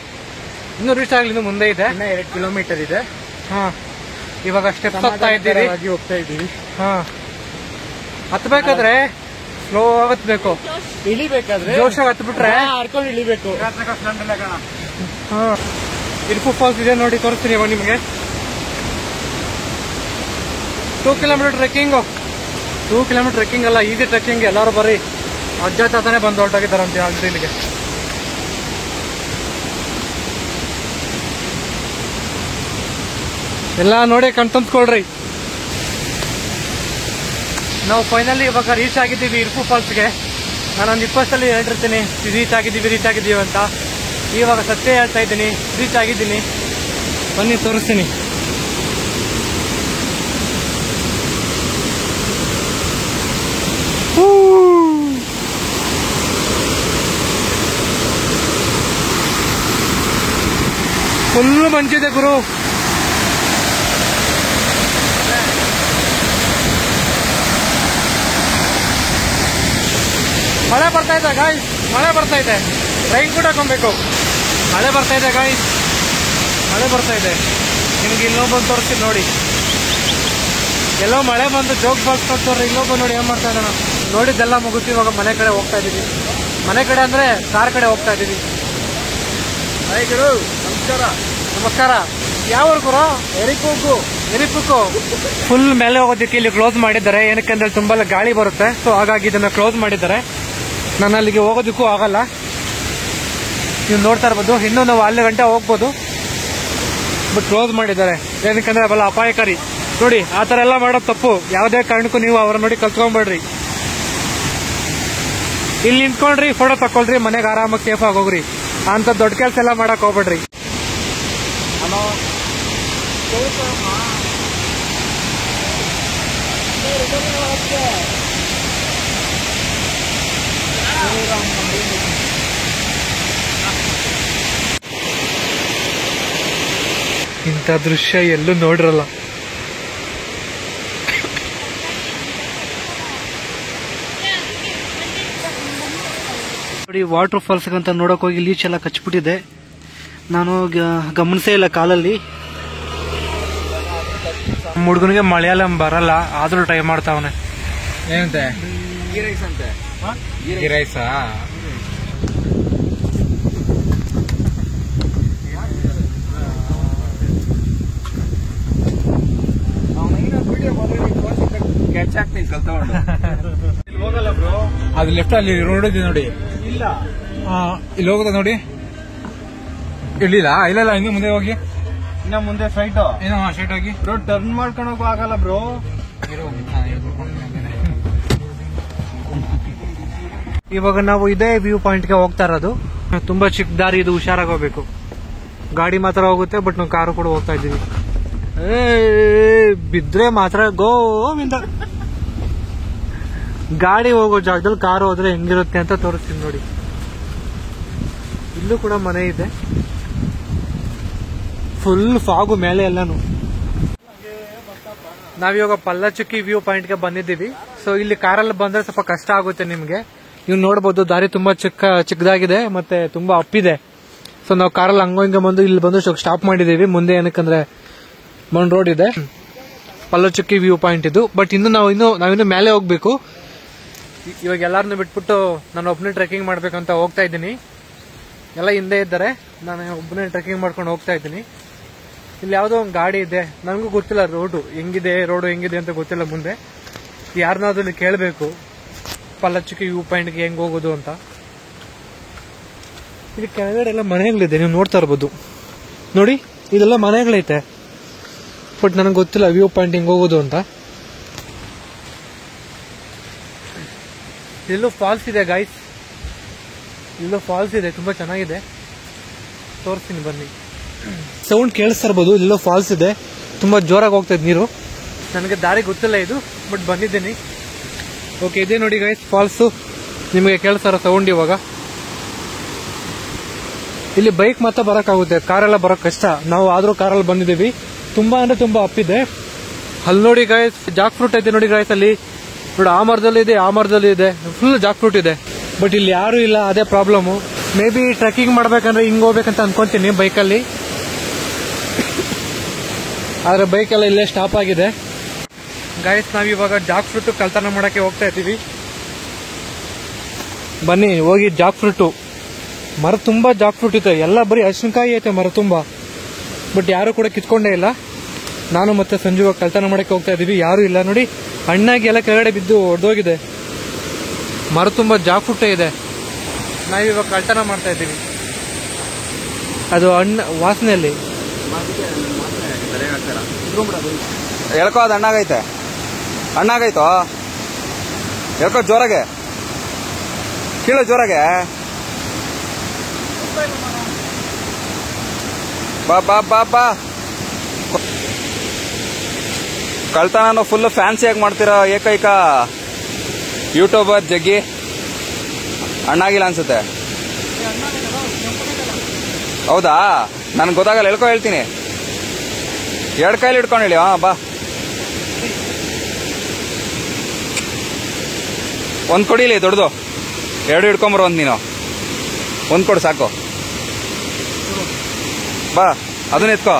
ಇನ್ನೂ ರೀಚ್ ಆಗಲಿ, ಇನ್ನು ಮುಂದೆ ಇದೆ, 2 ಕಿಲೋಮೀಟರ್ ಇದೆ. ಹಾ, ಇವಾಗ ಸ್ಟೆಪ್ಸ್ ಹೋಗ್ತಾ ಇದ್ದೀವಿ. ಹೋಗ್ತಾ ಇದ್ದೀವಿ. ಹಾ, ಹತ್ಬೇಕಾದ್ರೆ ಸ್ಲೋ ಹತ್ಬೇಕು, ಇಳಿಬೇಕಾದ್ರೆ ಜೋಶಾಗಿ ಹತ್ಬಿಟ್ರೆ ಹರ್ಕೊಂಡು ಇಳಿಬೇಕು. ಹಾ, ಇರ್ಫು ಫಾಲ್ಸ್ ಇದೆ ನೋಡಿ, ತೋರಿಸ್ತೀನಿ ಇವಾಗ ನಿಮಗೆ. 2 ಕಿಲೋಮೀಟರ್ ಟ್ರೆಕ್ಕಿಂಗು. 2 ಕಿಲೋಮೀಟರ್ ಟ್ರೆಕ್ಕಿಂಗ್ ಅಲ್ಲ, ಈಸಿ ಟ್ರೆಕ್ಕಿಂಗ್. ಎಲ್ಲರೂ ಬರೀ ಅಜ್ಜ ತಾತನೇ ಬಂದು ಹೊರಟಾಗಿದ್ದಾರಂತೆ ಆಲ್ರೆಡಿ ಇಲ್ಲಿಗೆ. ಎಲ್ಲ ನೋಡಿ ಕಣ್ತಂದ್ಕೊಳ್ರಿ. ನಾವು ಫೈನಲಿ ಇವಾಗ ರೀಚ್ ಆಗಿದ್ದೀವಿ ಇರ್ಫು ಫಾಲ್ಸ್ಗೆ. ನಾನೊಂದು 20 ಸಲ ಹೇಳಿರ್ತೀನಿ ರೀಚ್ ಆಗಿದ್ದೀವಿ ಅಂತ. ಇವಾಗ ಸತ್ಯ ಹೇಳ್ತಾ ಇದ್ದೀನಿ, ರೀಚ್ ಆಗಿದ್ದೀನಿ. ಬನ್ನಿ ತೋರಿಸ್ತೀನಿ. ಫುಲ್ ಮಂಚಿದೆ ಗುರು. ಮಳೆ ಬರ್ತಾ ಇದೆ ಗಾಯ್ಸ್, ಮಳೆ ಬರ್ತಾ ಇದೆ. ರೈನ್ ಕೂಡ ಹಾಕೊಬೇಕು. ಮಳೆ ಬರ್ತಾ ಇದೆ ಗಾಯ್ಸ್, ಮಳೆ ಬರ್ತಾ ಇದೆ. ನಿಮ್ಗೆ ಇನ್ನೊಬ್ಬಂದು ತೋರಿಸ್ತೀನಿ ನೋಡಿ. ಎಲ್ಲೋ ಮಳೆ ಬಂದು ಜೋಗ್ ಫಾಲ್ಸ್ ತೋರ್ರಿ. ಇನ್ನೊಬ್ಬ ನೋಡಿ ಏನ್ ಮಾಡ್ತಾ ಇದ್ದಾನ. ನೋಡಿದ್ದೆಲ್ಲ ಮುಗಿಸಿ ಇವಾಗ ಮನೆ ಕಡೆ ಹೋಗ್ತಾ ಇದೀವಿ. ಮನೆ ಕಡೆ ಅಂದ್ರೆ ಕಾರ್ ಕಡೆ ಹೋಗ್ತಾ ಇದೀವಿ. ನಮಸ್ಕಾರ. ನಮಸ್ಕಾರ. ಯಾವ ಗುರು? ಎರಿಪುಕ್ಕು. ಫುಲ್ ಮೇಲೆ ಹೋಗೋದಕ್ಕೆ ಇಲ್ಲಿ ಕ್ಲೋಸ್ ಮಾಡಿದ್ದಾರೆ. ಏನಕ್ಕೆ ಅಂದ್ರೆ ತುಂಬಾ ಗಾಳಿ ಬರುತ್ತೆ, ಸೊ ಹಾಗಾಗಿ ಇದನ್ನ ಕ್ಲೋಸ್ ಮಾಡಿದ್ದಾರೆ. ನಾನು ಅಲ್ಲಿಗೆ ಹೋಗೋದಕ್ಕೂ ಆಗಲ್ಲ. ನೀವು ನೋಡ್ತಾ ಇರ್ಬೋದು, ಇನ್ನೂ ನಾವು 4 ಗಂಟೆ ಹೋಗ್ಬೋದು, ಬಟ್ ಕ್ಲೋಸ್ ಮಾಡಿದ್ದಾರೆ. ಏನಕ್ಕಂದ್ರೆ ಅವೆಲ್ಲ ಅಪಾಯಕಾರಿ. ನೋಡಿ, ಆ ತರ ಎಲ್ಲ ಮಾಡೋದು ತಪ್ಪು. ಯಾವುದೇ ಕಾರಣಕ್ಕೂ ನೀವು ಅವ್ರ ನೋಡಿ ಕಲ್ತ್ಕೊಂಡ್ಬೇಡ್ರಿ. ಇಲ್ಲಿ ನಿಂತ್ಕೊಂಡ್ರಿ, ಫೋಟೋ ತಕೊಳ್ರಿ, ಮನೆಗೆ ಆರಾಮಾಗಿ ಸೇಫ್ ಆಗಿ ಹೋಗ್ರಿ. ಅಂತ ದೊಡ್ಡ ಕೆಲಸ ಎಲ್ಲ ಮಾಡಕ್ ಹೋಗ್ಬೇಡ್ರಿ. ಇಂಥ ದೃಶ್ಯ ಎಲ್ಲೂ ನೋಡಿರಲ್ಲ. ನೋಡಿ, ವಾಟರ್ ಫಾಲ್ಸ್ ಅಂತ ನೋಡಕ್ ಹೋಗಿ ಲೀಚ್ ಎಲ್ಲ ಕಚ್ಬಿಟ್ಟಿದೆ. ನಾನು ಗಮನಿಸೇ ಇಲ್ಲ ಕಾಲಲ್ಲಿ. ಹುಡುಗನಿಗೆ ಮಲಯಾಳಂ ಬರಲ್ಲ, ಆದ್ರೂ ಟ್ರೈ ಮಾಡ್ತಾವನೆ. ಏನಂತೆ ಗೀ ರೈಸ್ ಅಂತೆ. ಗೀ ರೈಸಾ? ಅದು ಲೆಫ್ಟ್ ಅಲ್ಲಿ ರೋಡ್ ಇದೆ ನೋಡಿ. ಇಲ್ಲ, ಇಲ್ಲಿ ಹೋಗುದ ನೋಡಿ. ಇಲ್ಲಿಲ್ಲ, ಇಲ್ಲ ಇನ್ನು ಮುಂದೆ ಹೋಗಿ, ಇನ್ನ ಮುಂದೆ ಸ್ಟ್ರೈಟ್ ಏನೋ ಸ್ಟ್ರೈಟ್ ಹೋಗಿ. ಬ್ರೋ ಟರ್ನ್ ಮಾಡ್ಕೊಂಡು ಹೋಗೋ ಆಗಲ್ಲ ಬ್ರೋ. ಇವಾಗ ನಾವು ಇದೇ ವ್ಯೂ ಪಾಯಿಂಟ್ಗೆ ಹೋಗ್ತಾ ಇರೋದು. ತುಂಬಾ ಚಿಕ್ಕ ದಾರಿ ಇದು, ಹುಷಾರಾಗಿ ಹೋಗ್ಬೇಕು. ಗಾಡಿ ಮಾತ್ರ ಹೋಗುತ್ತೆ, ಬಟ್ ನಾವು ಕಾರು ಕೂಡ ಹೋಗ್ತಾ ಇದ್ದೀವಿ. ಬಿದ್ರೆ ಮಾತ್ರ ಗೋವಿಂದ. ಗಾಡಿ ಹೋಗೋ ಜಾಗದಲ್ಲಿ ಕಾರು ಹೋದ್ರೆ ಹೆಂಗಿರುತ್ತೆ ಅಂತ ತೋರಿಸ್ತೀನಿ ನೋಡಿ. ಇಲ್ಲೂ ಕೂಡ ಮನೆ ಇದೆ, ಫುಲ್ ಫಾಗು ಮೇಲೆ ಎಲ್ಲಾನು. ನಾವಿವಾಗ ಪಲ್ಲಚುಕ್ಕಿ ವ್ಯೂ ಪಾಯಿಂಟ್ಗೆ ಬಂದಿದ್ದೀವಿ. ಸೊ ಇಲ್ಲಿ ಕಾರಲ್ಲಿ ಬಂದ್ರೆ ಸ್ವಲ್ಪ ಕಷ್ಟ ಆಗುತ್ತೆ ನಿಮ್ಗೆ. ನೀವು ನೋಡಬಹುದು ದಾರಿ ತುಂಬಾ ಚಿಕ್ಕದಾಗಿದೆ ಮತ್ತೆ ತುಂಬಾ ಅಪ್ಪಿದೆ. ಸೊ ನಾವು ಕಾರಲ್ಲಿ ಹಂಗ ಹಿಂಗೆ ಬಂದು ಇಲ್ಲಿ ಬಂದು ಸ್ಟಾಪ್ ಮಾಡಿದೀವಿ. ಮುಂದೆ ಏನಕ್ಕಂದ್ರೆ ಮೌಂಟ್ ರೋಡ್ ಇದೆ, ಪಲ್ಲಚುಕ್ಕಿ ವ್ಯೂ ಪಾಯಿಂಟ್ ಇದು. ಬಟ್ ನಾವಿನ್ನು ಮೇಲೆ ಹೋಗ್ಬೇಕು. ಇವಾಗ ಎಲ್ಲಾರನ್ನು ಬಿಟ್ಬಿಟ್ಟು ನಾನು ಒಬ್ಬನೇ ಟ್ರೆಕ್ಕಿಂಗ್ ಮಾಡ್ಬೇಕಂತ ಹೋಗ್ತಾ ಇದ್ದೀನಿ. ಎಲ್ಲ ಹಿಂದೆ ಇದ್ದಾರೆ, ನಾನು ಒಬ್ಬನೇ ಟ್ರೆಕ್ಕಿಂಗ್ ಮಾಡ್ಕೊಂಡು ಹೋಗ್ತಾ ಇದ್ದೀನಿ. ಇಲ್ಲಿ ಯಾವುದೋ ಒಂದು ಗಾಡಿ ಇದೆ, ನನಗೂ ಗೊತ್ತಿಲ್ಲ ರೋಡು ಹೆಂಗಿದೆ ಅಂತ ಗೊತ್ತಿಲ್ಲ. ಮುಂದೆ ಯಾರನ್ನಾದ್ರೂ ಇಲ್ಲಿ ಕೇಳಬೇಕು ಪಲ್ಲಚುಕ್ಕಿ ವ್ಯೂ ಪಾಯಿಂಟ್ಗೆ ಹೆಂಗ್ ಹೋಗೋದು ಅಂತ. ಇಲ್ಲಿ ಕೆಳಗಡೆ ಎಲ್ಲ ಮನೆಗಳಿದೆ, ನೀವು ನೋಡ್ತಾ ಇರ್ಬೋದು ನೋಡಿ. ಇದೆಲ್ಲ ಮನೆಗಳೈತೆ, ಬಟ್ ನನಗೆ ಗೊತ್ತಿಲ್ಲ ವ್ಯೂ ಪಾಯಿಂಟ್ ಹೆಂಗ್ ಹೋಗೋದು ಅಂತ. ಇಲ್ಲೂ ಫಾಲ್ಸ್ ಇದೆ ಗೈಸ್, ಇಲ್ಲೂ ಫಾಲ್ಸ್ ಇದೆ, ತುಂಬಾ ಚೆನ್ನಾಗಿದೆ. ತೋರಿಸ್ತೀನಿ ಬನ್ನಿ. ಸೌಂಡ್ ಕೇಳಿಸ್ತಾ ಇರ್ಬೋದು, ಇಲ್ಲೋ ಫಾಲ್ಸ್ ಇದೆ, ತುಂಬಾ ಜೋರಾಗಿ ಹೋಗ್ತಾ ಇದೆ ನೀರು. ನನಗೆ ದಾರಿ ಗೊತ್ತಿಲ್ಲ ಇದು, ಬಟ್ ಬಂದಿದ್ದೀನಿ. ಓಕೆ, ಇದೇ ನೋಡಿ ಗೈಸ್ ಫಾಲ್ಸು. ನಿಮಗೆ ಕೇಳಿಸ್ತಾರ ಸೌಂಡ್ ಇವಾಗ. ಇಲ್ಲಿ ಬೈಕ್ ಮಾತ್ರ ಬರೋಕ್ಕಾಗುತ್ತೆ, ಕಾರೆಲ್ಲ ಬರೋಕ್ ಕಷ್ಟ. ನಾವು ಆದ್ರೂ ಕಾರಲ್ಲಿ ಬಂದಿದ್ದೀವಿ. ತುಂಬಾ ಅಂದ್ರೆ ತುಂಬಾ ಅಪ್ಪಿದೆ. ಅಲ್ಲಿ ನೋಡಿ ಗೈಸ್ ಜಾಕ್ ಫ್ರೂಟ್ ಐತೆ ನೋಡಿ ಗೈಸ್. ಅಲ್ಲಿ ನೋಡಿ, ಆ ಮರದಲ್ಲಿ ಇದೆ, ಫುಲ್ ಜಾಕ್ ಫ್ರೂಟ್ ಇದೆ. ಬಟ್ ಇಲ್ಲಿ ಯಾರು ಇಲ್ಲ, ಅದೇ ಪ್ರಾಬ್ಲಮ್. ಮೇ ಬಿ ಟ್ರೆಕ್ಕಿಂಗ್ ಮಾಡ್ಬೇಕಂದ್ರೆ ಹಿಂಗ್ ಹೋಗ್ಬೇಕಂತ ಅನ್ಕೊಂತೀನಿ ಬೈಕಲ್ಲಿ. ಆದ್ರೆ ಬೈಕ್ ಎಲ್ಲ ಇಲ್ಲೇ ಸ್ಟಾಪ್ ಆಗಿದೆ. ಗೈಸ್ ನಾವಿವಾಗ ಜಾಕ್ ಫ್ರೂಟ್ ಕಳ್ತನ ಮಾಡಕ್ಕೆ ಹೋಗ್ತಾ ಇದ್ದೀವಿ. ಬನ್ನಿ ಹೋಗಿ. ಜಾಕ್ ಫ್ರೂಟ್ ಮರ ತುಂಬಾ ಜಾಕ್ ಫ್ರೂಟ್ ಇದೆ, ಎಲ್ಲ ಬರೀ ಹಸಿನಕಾಯಿ ಐತೆ ಮರ ತುಂಬಾ. ಬಟ್ ಯಾರು ಕೂಡ ಕಿತ್ಕೊಂಡೇ ಇಲ್ಲ. ನಾನು ಮತ್ತೆ ಸಂಜು ಕಳ್ತನ ಮಾಡಕ್ಕೆ ಹೋಗ್ತಾ ಇದೀವಿ, ಯಾರು ಇಲ್ಲ ನೋಡಿ. ಹಣ್ಣಾಗಿ ಎಲ್ಲ ಕೆಳಗಡೆ ಬಿದ್ದು ಒಡೆದೋಗಿದೆ. ಮರ ತುಂಬಾ ಜಾಕ್ ಫ್ರೂಟ್ ಇದೆ. ನಾವಿವಾಗ ಕಳ್ತನ ಮಾಡ್ತಾ ಇದ್ದೀವಿ. ಅದು ಹಣ್ಣು ವಾಸನೆಯಲ್ಲಿ ಎಳ್ಕೋ, ಅದು ಹಣ್ಣಾಗೈತೋ. ಎಳ್ಕೋ ಜೋರಾಗೆ, ಕೀಳು ಜೋರಾಗೆ. ಬಾ ಕಳ್ತನ ಫುಲ್ ಫ್ಯಾನ್ಸಿಯಾಗಿ ಮಾಡ್ತಿರೋ ಏಕೈಕ ಯೂಟ್ಯೂಬರ್ ಜಗ್ಗಿ. ಹಣ್ಣಾಗಿಲ್ಲ ಅನ್ಸುತ್ತೆ. ಹೌದಾ? ನನ್ಗೆ ಗೊತ್ತಾಗಲ್ಲ, ಎಳ್ಕೊ ಹೇಳ್ತೀನಿ. 2 ಕೈಲಿ ಹಿಡ್ಕೊಂಡು ಹೇಳಿ. ಬಾ, ಒಂದ್ ಕೊಡಿಲಿ ದೊಡ್ಡದು, 2 ಹಿಡ್ಕೊಂಬರು. ನೀನು ಒಂದ್ ಕೊಡು ಸಾಕು. ಬಾ, ಅದನ್ನ ಎತ್ಕೋ,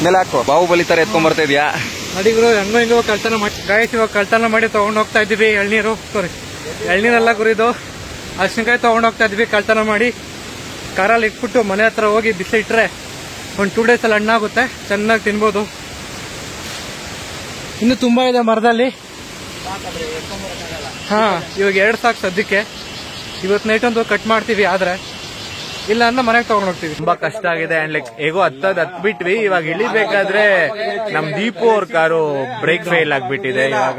ಮೇಲೆ ಹಾಕೋ. ಬಾಹುಬಲಿ ತರ ಎತ್ಕೊಂಡ್ ಬರ್ತಾ ಇದೀಯಾ? ನಡಿಗಳು ಹೆಂಗೋ ಕಳ್ತನ ಮಾಡಿ ಗಾಯಸ್. ಇವಾಗ ಕಳ್ತನ ಮಾಡಿ ತಗೊಂಡ್ ಹೋಗ್ತಾ ಇದೀವಿ ಎಳ್ನೀರೆಲ್ಲ ಕುರಿದು ಹಸಿನಕಾಯಿ ತಗೊಂಡ್ ಹೋಗ್ತಾ ಇದೀವಿ ಕಳ್ತನ ಮಾಡಿ. ಕಾರಲ್ಲಿ ಇಟ್ಬಿಟ್ಟು ಮನೆ ಹತ್ರ ಹೋಗಿ ಬಿಸಿಲಿಟ್ರೆ ಒಂದು 2 days ಅಲ್ಲಿ ಹಣ್ಣಾಗುತ್ತೆ, ಚೆನ್ನಾಗಿ ತಿನ್ಬೋದು. ಇನ್ನು ತುಂಬಾ ಇದೆ ಮರದಲ್ಲಿ. ಇವಾಗ 2 ಸಾಕು ಸದ್ಯಕ್ಕೆ. ಇವತ್ತು ನೈಟ್ ಒಂದು ಕಟ್ ಮಾಡ್ತೀವಿ, ಆದ್ರೆ ಇಲ್ಲ ಅಂದ್ರೆ ಮನೆಗೆ ತಗೊಂಡ್ ಹೋಗ್ತೀವಿ. ತುಂಬಾ ಕಷ್ಟ ಆಗಿದೆ. ಅಂಡ್ ಲೈಕ್ ಹೇಗೋ ಹತ್ಬಿಟ್ವಿ. ಇವಾಗ ಇಳಿಬೇಕಾದ್ರೆ ನಮ್ ದೀಪು ಅವ್ರ ಕಾರು ಬ್ರೇಕ್ ಫೇಲ್ ಆಗ್ಬಿಟ್ಟಿದೆ. ಇವಾಗ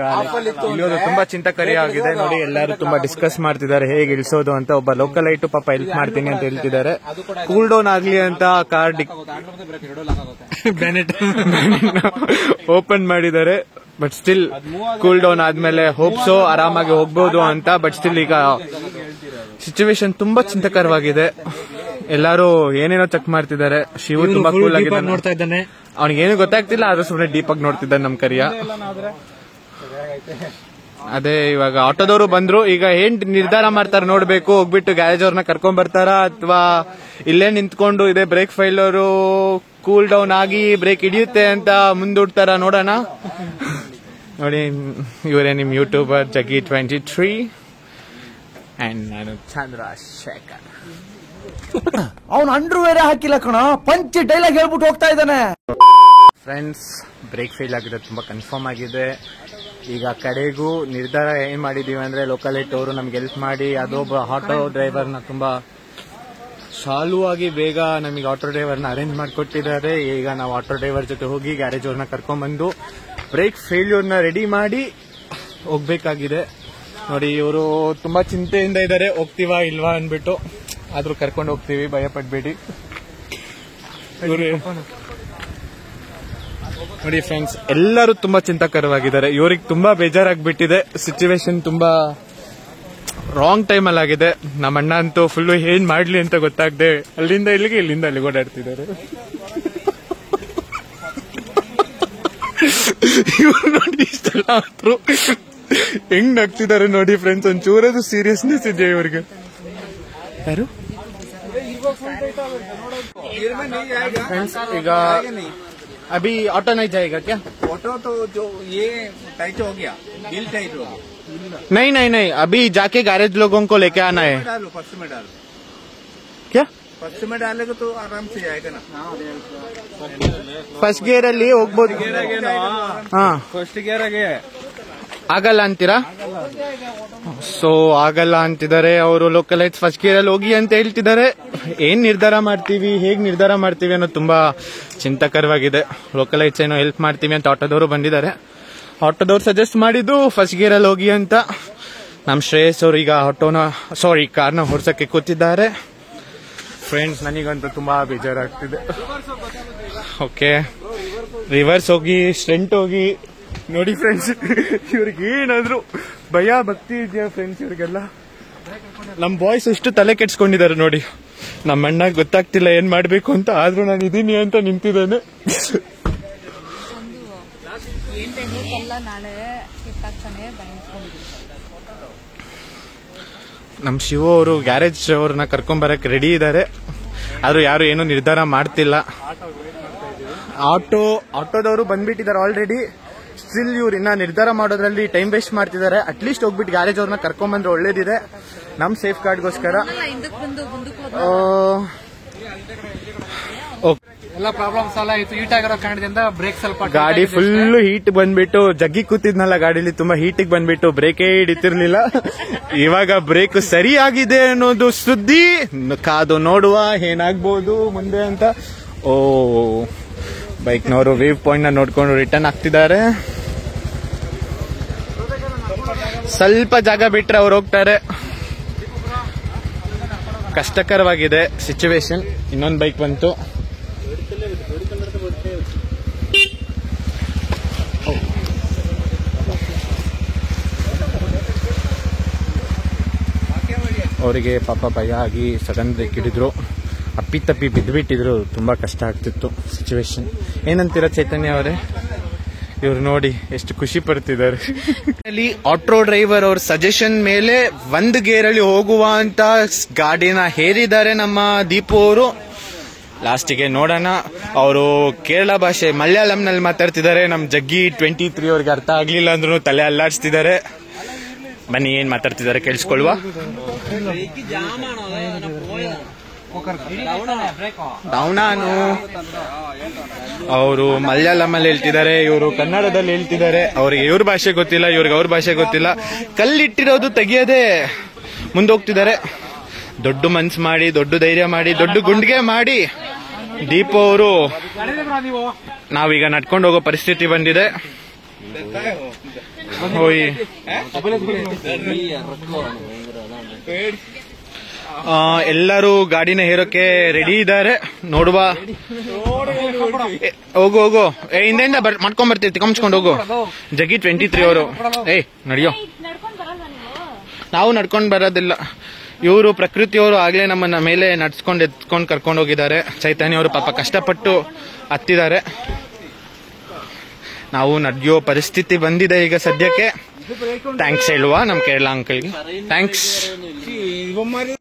ಇಳಿಯೋದು ತುಂಬಾ ಚಿಂತಕರಿ ಆಗಿದೆ. ನೋಡಿ, ಎಲ್ಲರೂ ತುಂಬಾ ಡಿಸ್ಕಸ್ ಮಾಡ್ತಿದ್ದಾರೆ ಹೇಗೆ ಇಳಿಸೋದು ಅಂತ. ಒಬ್ಬ ಲೋಕಲ್ ಐಟು ಪಾಪ ಹೆಲ್ಪ್ ಮಾಡ್ತೀನಿ ಅಂತ ಹೇಳ್ತಿದ್ದಾರೆ. ಕೂಲ್ ಡೌನ್ ಆಗ್ಲಿ ಅಂತ ಕಾರ್ ಓಪನ್ ಮಾಡಿದ್ದಾರೆ. ಬಟ್ ಸ್ಟಿಲ್ ಕೂಲ್ ಡೌನ್ ಆದ್ಮೇಲೆ ಹೋಪ್ಸೋ ಆರಾಮಾಗಿ ಹೋಗ್ಬೋದು ಅಂತ. ಬಟ್ ಸ್ಟಿಲ್ ಈಗ ಸಿಚುವೇಶನ್ ತುಂಬಾ ಚಿಂತಕರವಾಗಿದೆ. ಎಲ್ಲಾರು ಏನೇನೋ ಚೆಕ್ ಮಾಡ್ತಿದ್ದಾರೆ. ಶಿವು ತುಂಬಾ ಕೂಲ್ ಆಗಿದ್ದಾನೆ, ನೋಡ್ತಾ ಇದ್ದಾನೆ. ಅವ್ನಿಗೇನು ಗೊತ್ತಾಗ್ತಿಲ್ಲ, ಆದ್ರೂ ಸುಮ್ಮನೆ ಡೀಪ್ ಆಗಿ ನೋಡ್ತಿದ್ದಾನೆ ನಮ್ ಕರಿಯ. ಅದೇ ಇವಾಗ ಆಟೋದವರು ಬಂದ್ರು. ಈಗ ಏನ್ ನಿರ್ಧಾರ ಮಾಡ್ತಾರೆ ನೋಡ್ಬೇಕು. ಹೋಗ್ಬಿಟ್ಟು ಗ್ಯಾರೇಜ್ ಅವ್ರನ್ನ ಕರ್ಕೊಂಡ್ ಬರ್ತಾರ ಅಥವಾ ಇಲ್ಲೇ ನಿಂತ್ಕೊಂಡು ಇದೆ ಬ್ರೇಕ್ ಫೈಲರು ಕೂಲ್ ಡೌನ್ ಆಗಿ ಬ್ರೇಕ್ ಹಿಡಿಯುತ್ತೆ ಅಂತ ಮುಂದೂಡ್ತಾರ ನೋಡೋಣ. ನೋಡಿ, ಇವರೇ ನಿಮ್ ಯೂಟ್ಯೂಬರ್ ಜಗ್ಗಿ 23 ಅಂಡ್ ನಾನು ಚಂದ್ರಶೇಖರ್. ಅವನು ಅಂಡ್ರು ಬೇರೆ ಹಾಕಿಲ್ಲ ಕಣ, ಪಂಚ್ ಡೈಲಾಗ್ ಹೇಳ್ಬಿಟ್ಟು ಹೋಗ್ತಾ ಇದ್ದಾನೆ. ಫ್ರೆಂಡ್ಸ್, ಬ್ರೇಕ್ ಫೇಲ್ ಆಗಿದೆ, ತುಂಬಾ ಕನ್ಫರ್ಮ್ ಆಗಿದೆ. ಈಗ ಕಡೆಗೂ ನಿರ್ಧಾರ ಏನ್ ಮಾಡಿದೀವಿ ಅಂದ್ರೆ, ಲೋಕಲೈಟ್ ಅವರು ನಮ್ಗೆ ಹೆಲ್ಪ್ ಮಾಡಿ ಅದೊಬ್ಬ ಆಟೋ ಡ್ರೈವರ್ನ ತುಂಬಾ ಶಾಲುವಾಗಿ ಬೇಗ ನಮಗೆ ಆಟೋ ಡ್ರೈವರ್ನ ಅರೇಂಜ್ ಮಾಡಿಕೊಟ್ಟಿದ್ದಾರೆ. ಈಗ ನಾವು ಆಟೋ ಡ್ರೈವರ್ ಜೊತೆ ಹೋಗಿ ಗ್ಯಾರೇಜ್ ಅವ್ರನ್ನ ಕರ್ಕೊಂಡ್ಬಂದು ಬ್ರೇಕ್ ಫೇಲ್ಯೂರ್ನ ರೆಡಿ ಮಾಡಿ ಹೋಗ್ಬೇಕಾಗಿದೆ. ನೋಡಿ, ಇವರು ತುಂಬಾ ಚಿಂತೆಯಿಂದ ಇದ್ದಾರೆ, ಹೋಗ್ತೀವಾ ಇಲ್ವಾ ಅನ್ಬಿಟ್ಟು. ಆದ್ರೂ ಕರ್ಕೊಂಡು ಹೋಗ್ತೀವಿ, ಭಯ ಪಡ್ಬೇಡಿ. ನೋಡಿ ಫ್ರೆಂಡ್ಸ್, ಎಲ್ಲರೂ ತುಂಬಾ ಚಿಂತಾಕರವಾಗಿದ್ದಾರೆ. ಇವ್ರಿಗೆ ತುಂಬಾ ಬೇಜಾರಾಗ್ಬಿಟ್ಟಿದೆ. ಸಿಚುವೇಶನ್ ತುಂಬಾ ರಾಂಗ್ ಟೈಮ್ ಅಲ್ಲಿ ಆಗಿದೆ. ನಮ್ಮ ಅಣ್ಣ ಅಂತೂ ಫುಲ್ ಏನ್ ಮಾಡ್ಲಿ ಅಂತ ಗೊತ್ತಾಗದೆ ಅಲ್ಲಿಂದ ಇಲ್ಲಿಗೆ ಇಲ್ಲಿಂದ ಅಲ್ಲಿಗೆ ಓಡಾಡ್ತಿದ್ದಾರೆ. ಇವ್ರು ನೋಡಿ ಇಷ್ಟೆಲ್ಲ ಆದ್ರು ಹೆಂಗ್ ನಗ್ತಿದ್ದಾರೆ ನೋಡಿ ಫ್ರೆಂಡ್ಸ್. ಒಂಚೂರದು ಸೀರಿಯಸ್ನೆಸ್ ಇದೆಯಾ ಇವ್ರಿಗೆ? ಯಾರು ಫ್ರೆಂಡ್ಸ್, ಈಗ अभी ऑटो नहीं जाएगा क्या? ऑटो तो जो ये टाइट हो गया, बिल टाइट हो गया. नहीं नहीं नहीं, अभी जाके गैरेज लोगों को लेके आना है. डालो, फर्स्ट में डालो. क्या फर्स्ट में डालेगा तो आराम से जाएगा ना. ಫಸ್ಟ್ ಗೇರ್ ಅಲ್ಲಿ ಹೋಗ್ಬೋದು. ಹಾ, फर्स्ट गियर आगे है. ಆಗಲ್ಲ ಅಂತೀರಾ? ಸೊ ಆಗಲ್ಲ ಅಂತಿದ್ದಾರೆ ಅವರು. ಲೋಕಲೈಟ್ಸ್ ಫಸ್ಟ್ ಗೇರ್ ಅಲ್ಲಿ ಹೋಗಿ ಅಂತ ಹೇಳ್ತಿದ್ದಾರೆ. ಏನ್ ನಿರ್ಧಾರ ಮಾಡ್ತೀವಿ, ಹೇಗ್ ನಿರ್ಧಾರ ಮಾಡ್ತೀವಿ ಅನ್ನೋದು ತುಂಬಾ ಚಿಂತಾಕರವಾಗಿದೆ. ಲೋಕಲೈಟ್ಸ್ ಏನೋ ಹೆಲ್ಪ್ ಮಾಡ್ತೀವಿ ಅಂತ ಆಟೋದವರು ಬಂದಿದ್ದಾರೆ. ಆಟೋದವ್ರು ಸಜೆಸ್ಟ್ ಮಾಡಿದ್ದು ಫಸ್ಟ್ ಗೇರ್ ಅಲ್ಲಿ ಹೋಗಿ ಅಂತ. ನಮ್ ಶ್ರೇಯಸ್ ಅವರು ಈಗ ಕಾರ್ನ ಹೊಡ್ಸಕ್ಕೆ ಕೂತಿದ್ದಾರೆ. ಫ್ರೆಂಡ್ಸ್, ನನಗಂತೂ ತುಂಬಾ ಬೇಜಾರಾಗ್ತಿದೆ. ಓಕೆ, ರಿವರ್ಸ್ ಹೋಗಿ ಸ್ಟ್ರೆಂಟ್ ಹೋಗಿ ನೋಡಿ ಫ್ರೆಂಡ್ಸ್. ಇವ್ರಿಗೆ ಏನಾದ್ರು ಭಯ ಭಕ್ತಿ ಇದೆಯಾ ಫ್ರೆಂಡ್ಸ್ ಇವ್ರಿಗೆಲ್ಲ? ನಮ್ ಬಾಯ್ಸ್ ಎಷ್ಟು ತಲೆ ಕೆಡ್ಸ್ಕೊಂಡಿದ್ದಾರೆ ನೋಡಿ. ನಮ್ಮ ಅಣ್ಣ ಗೊತ್ತಾಗ್ತಿಲ್ಲ ಏನ್ ಮಾಡ್ಬೇಕು ಅಂತ, ಆದ್ರೂ ನಾನು ಇದೀನಿ ಅಂತ ನಿಂತಿದ್ದೇನೆ. ನಮ್ ಶಿವ ಅವರು ಗ್ಯಾರೇಜ್ ಅವ್ರನ್ನ ಕರ್ಕೊಂಡ್ ರೆಡಿ ಇದ್ದಾರೆ. ಆದ್ರೂ ಯಾರು ಏನೋ ನಿರ್ಧಾರ ಮಾಡ್ತಿಲ್ಲ. ಆಟೋದವರು ಬಂದ್ಬಿಟ್ಟಿದ್ದಾರೆ ಆಲ್ರೆಡಿ. ಸ್ಟಿಲ್ ಇವ್ರು ಇನ್ನ ನಿರ್ಧಾರ ಮಾಡೋದ್ರಲ್ಲಿ ಟೈಮ್ ವೇಸ್ಟ್ ಮಾಡ್ತಿದ್ದಾರೆ. ಅಟ್ಲೀಸ್ಟ್ ಹೋಗ್ಬಿಟ್ಟು ಗ್ಯಾರೇಜ್ ಅವ್ರನ್ನ ಕರ್ಕೊಂಡ್ಬಂದ್ರೆ ಒಳ್ಳೇದಿದೆ, ನಮ್ ಸೇಫ್ ಗಾರ್ಡ್ಗೋಸ್ಕರ. ಎಲ್ಲ ಪ್ರಾಬ್ಲಮ್ಸ್ ಎಲ್ಲ ಇತ್ತು. ಹೀಟ್ ಆಗಿರೋ ಕಾರಣದಿಂದ ಬ್ರೇಕ್ ಸ್ವಲ್ಪ ಗಾಡಿ ಫುಲ್ ಹೀಟ್ ಬಂದ್ಬಿಟ್ಟು, ಜಗ್ಗಿ ಕೂತಿದ್ನಲ್ಲ ಗಾಡಿಲಿ, ತುಂಬಾ ಹೀಟಿಗೆ ಬಂದ್ಬಿಟ್ಟು ಬ್ರೇಕೇ ಹಿಡಿತಿರ್ಲಿಲ್ಲ. ಇವಾಗ ಬ್ರೇಕ್ ಸರಿಯಾಗಿದೆ ಅನ್ನೋದು ಸುದ್ದಿ. ಕಾದು ನೋಡುವ ಏನಾಗ್ಬೋದು ಮುಂದೆ ಅಂತ. ಬೈಕ್ನವರು ವೇವ್ ಪಾಯಿಂಟ್ ನ ನೋಡ್ಕೊಂಡು ರಿಟರ್ನ್ ಆಗ್ತಿದ್ದಾರೆ. ಸ್ವಲ್ಪ ಜಾಗ ಬಿಟ್ರೆ ಅವ್ರು ಹೋಗ್ತಾರೆ. ಕಷ್ಟಕರವಾಗಿದೆ ಸಿಚುವೇಶನ್. ಇನ್ನೊಂದು ಬೈಕ್ ಬಂತು. ಅವರಿಗೆ ಪಾಪ ಭಯ ಆಗಿ ಸಡನ್ ಬ್ರೇಕ್ ಹಿಡಿದ್ರು. ಅಪ್ಪಿತಪ್ಪಿ ಬಿದ್ದುಬಿಟ್ಟಿದ್ರು. ತುಂಬಾ ಕಷ್ಟ ಆಗ್ತಿತ್ತು ಸಿಚುವೇಶನ್. ಏನಂತೀರ ಚೈತನ್ಯ ಅವರೇ? ಇವ್ರು ನೋಡಿ ಎಷ್ಟು ಖುಷಿ ಪಡ್ತಿದ್ದಾರೆ. ಆಟೋ ಡ್ರೈವರ್ ಅವ್ರ ಸಜೆಷನ್ ಮೇಲೆ ಒಂದ್ ಗೇರ್ ಅಲ್ಲಿ ಹೋಗುವ ಅಂತ ಗಾಡಿನ ಹೇರಿದ್ದಾರೆ ನಮ್ಮ ದೀಪು ಅವರು. ಲಾಸ್ಟಿಗೆ ನೋಡೋಣ. ಅವರು ಕೇರಳ ಭಾಷೆ ಮಲಯಾಳಂನಲ್ಲಿ ಮಾತಾಡ್ತಿದ್ದಾರೆ. ನಮ್ ಜಗ್ಗಿ 23 ಅವ್ರಿಗೆ ಅರ್ಥ ಆಗ್ಲಿಲ್ಲ ಅಂದ್ರೂ ತಲೆ ಅಲ್ಲಾಡಿಸ್ತಿದ್ದಾರೆ. ಬನ್ನಿ, ಏನ್ ಮಾತಾಡ್ತಿದ್ದಾರೆ ಕೇಳಿಸ್ಕೊಳ್ವಾ? ಡೌನಾನು ಅವರು ಮಲಯಾಳಮಲ್ಲಿ ಹೇಳ್ತಿದ್ದಾರೆ, ಇವರು ಕನ್ನಡದಲ್ಲಿ ಹೇಳ್ತಿದ್ದಾರೆ. ಅವ್ರಿಗೆ ಇವ್ರ ಭಾಷೆ ಗೊತ್ತಿಲ್ಲ, ಇವ್ರಿಗೆ ಅವ್ರ ಭಾಷೆ ಗೊತ್ತಿಲ್ಲ. ಕಲ್ಲಿಟ್ಟಿರೋದು ತೆಗಿಯದೆ ಮುಂದೋಗ್ತಿದ್ದಾರೆ. ದೊಡ್ಡ ಮನ್ಸು ಮಾಡಿ, ದೊಡ್ಡ ಧೈರ್ಯ ಮಾಡಿ, ದೊಡ್ಡ ಗುಂಡಿಗೆ ಮಾಡಿ ದೀಪು ಅವರು ನಾವೀಗ ನಡ್ಕೊಂಡು ಹೋಗೋ ಪರಿಸ್ಥಿತಿ ಬಂದಿದೆ. ಹೋಯ್ ಎಲ್ಲರೂ ಗಾಡಿನ ಹೇರೋಕೆ ರೆಡಿ ಇದ್ದಾರೆ. ನೋಡುವ. ಹೋಗು ಹೋಗು, ಹಿಂದೆಯಿಂದ ಮಾಡ್ಕೊಂಡ್ ಬರ್ತೀವಿ, ತಿಕೊಂಡ್ಕೊಂಡು ಹೋಗು. ಜಗ್ಗಿ 23 ಅವರು. ನಡಿಯೋ, ನಾವು ನಡ್ಕೊಂಡು ಬರೋದಿಲ್ಲ. ಇವರು ಪ್ರಕೃತಿಯವರು ಆಗ್ಲೇ ನಮ್ಮನ್ನ ಮೇಲೆ ನಡ್ಸ್ಕೊಂಡು ಎತ್ಕೊಂಡು ಕರ್ಕೊಂಡು ಹೋಗಿದ್ದಾರೆ. ಚೈತನ್ಯ ಅವರು ಪಾಪ ಕಷ್ಟಪಟ್ಟು ಹತ್ತಿದ್ದಾರೆ. ನಾವು ನಡೆಯೋ ಪರಿಸ್ಥಿತಿ ಬಂದಿದೆ ಈಗ ಸದ್ಯಕ್ಕೆ. ಥ್ಯಾಂಕ್ಸ್ ಹೇಳುವ ನಮ್ಮ ಕೇರಳ ಅಂಕಲ್ಗೆ. ಥ್ಯಾಂಕ್ಸ್.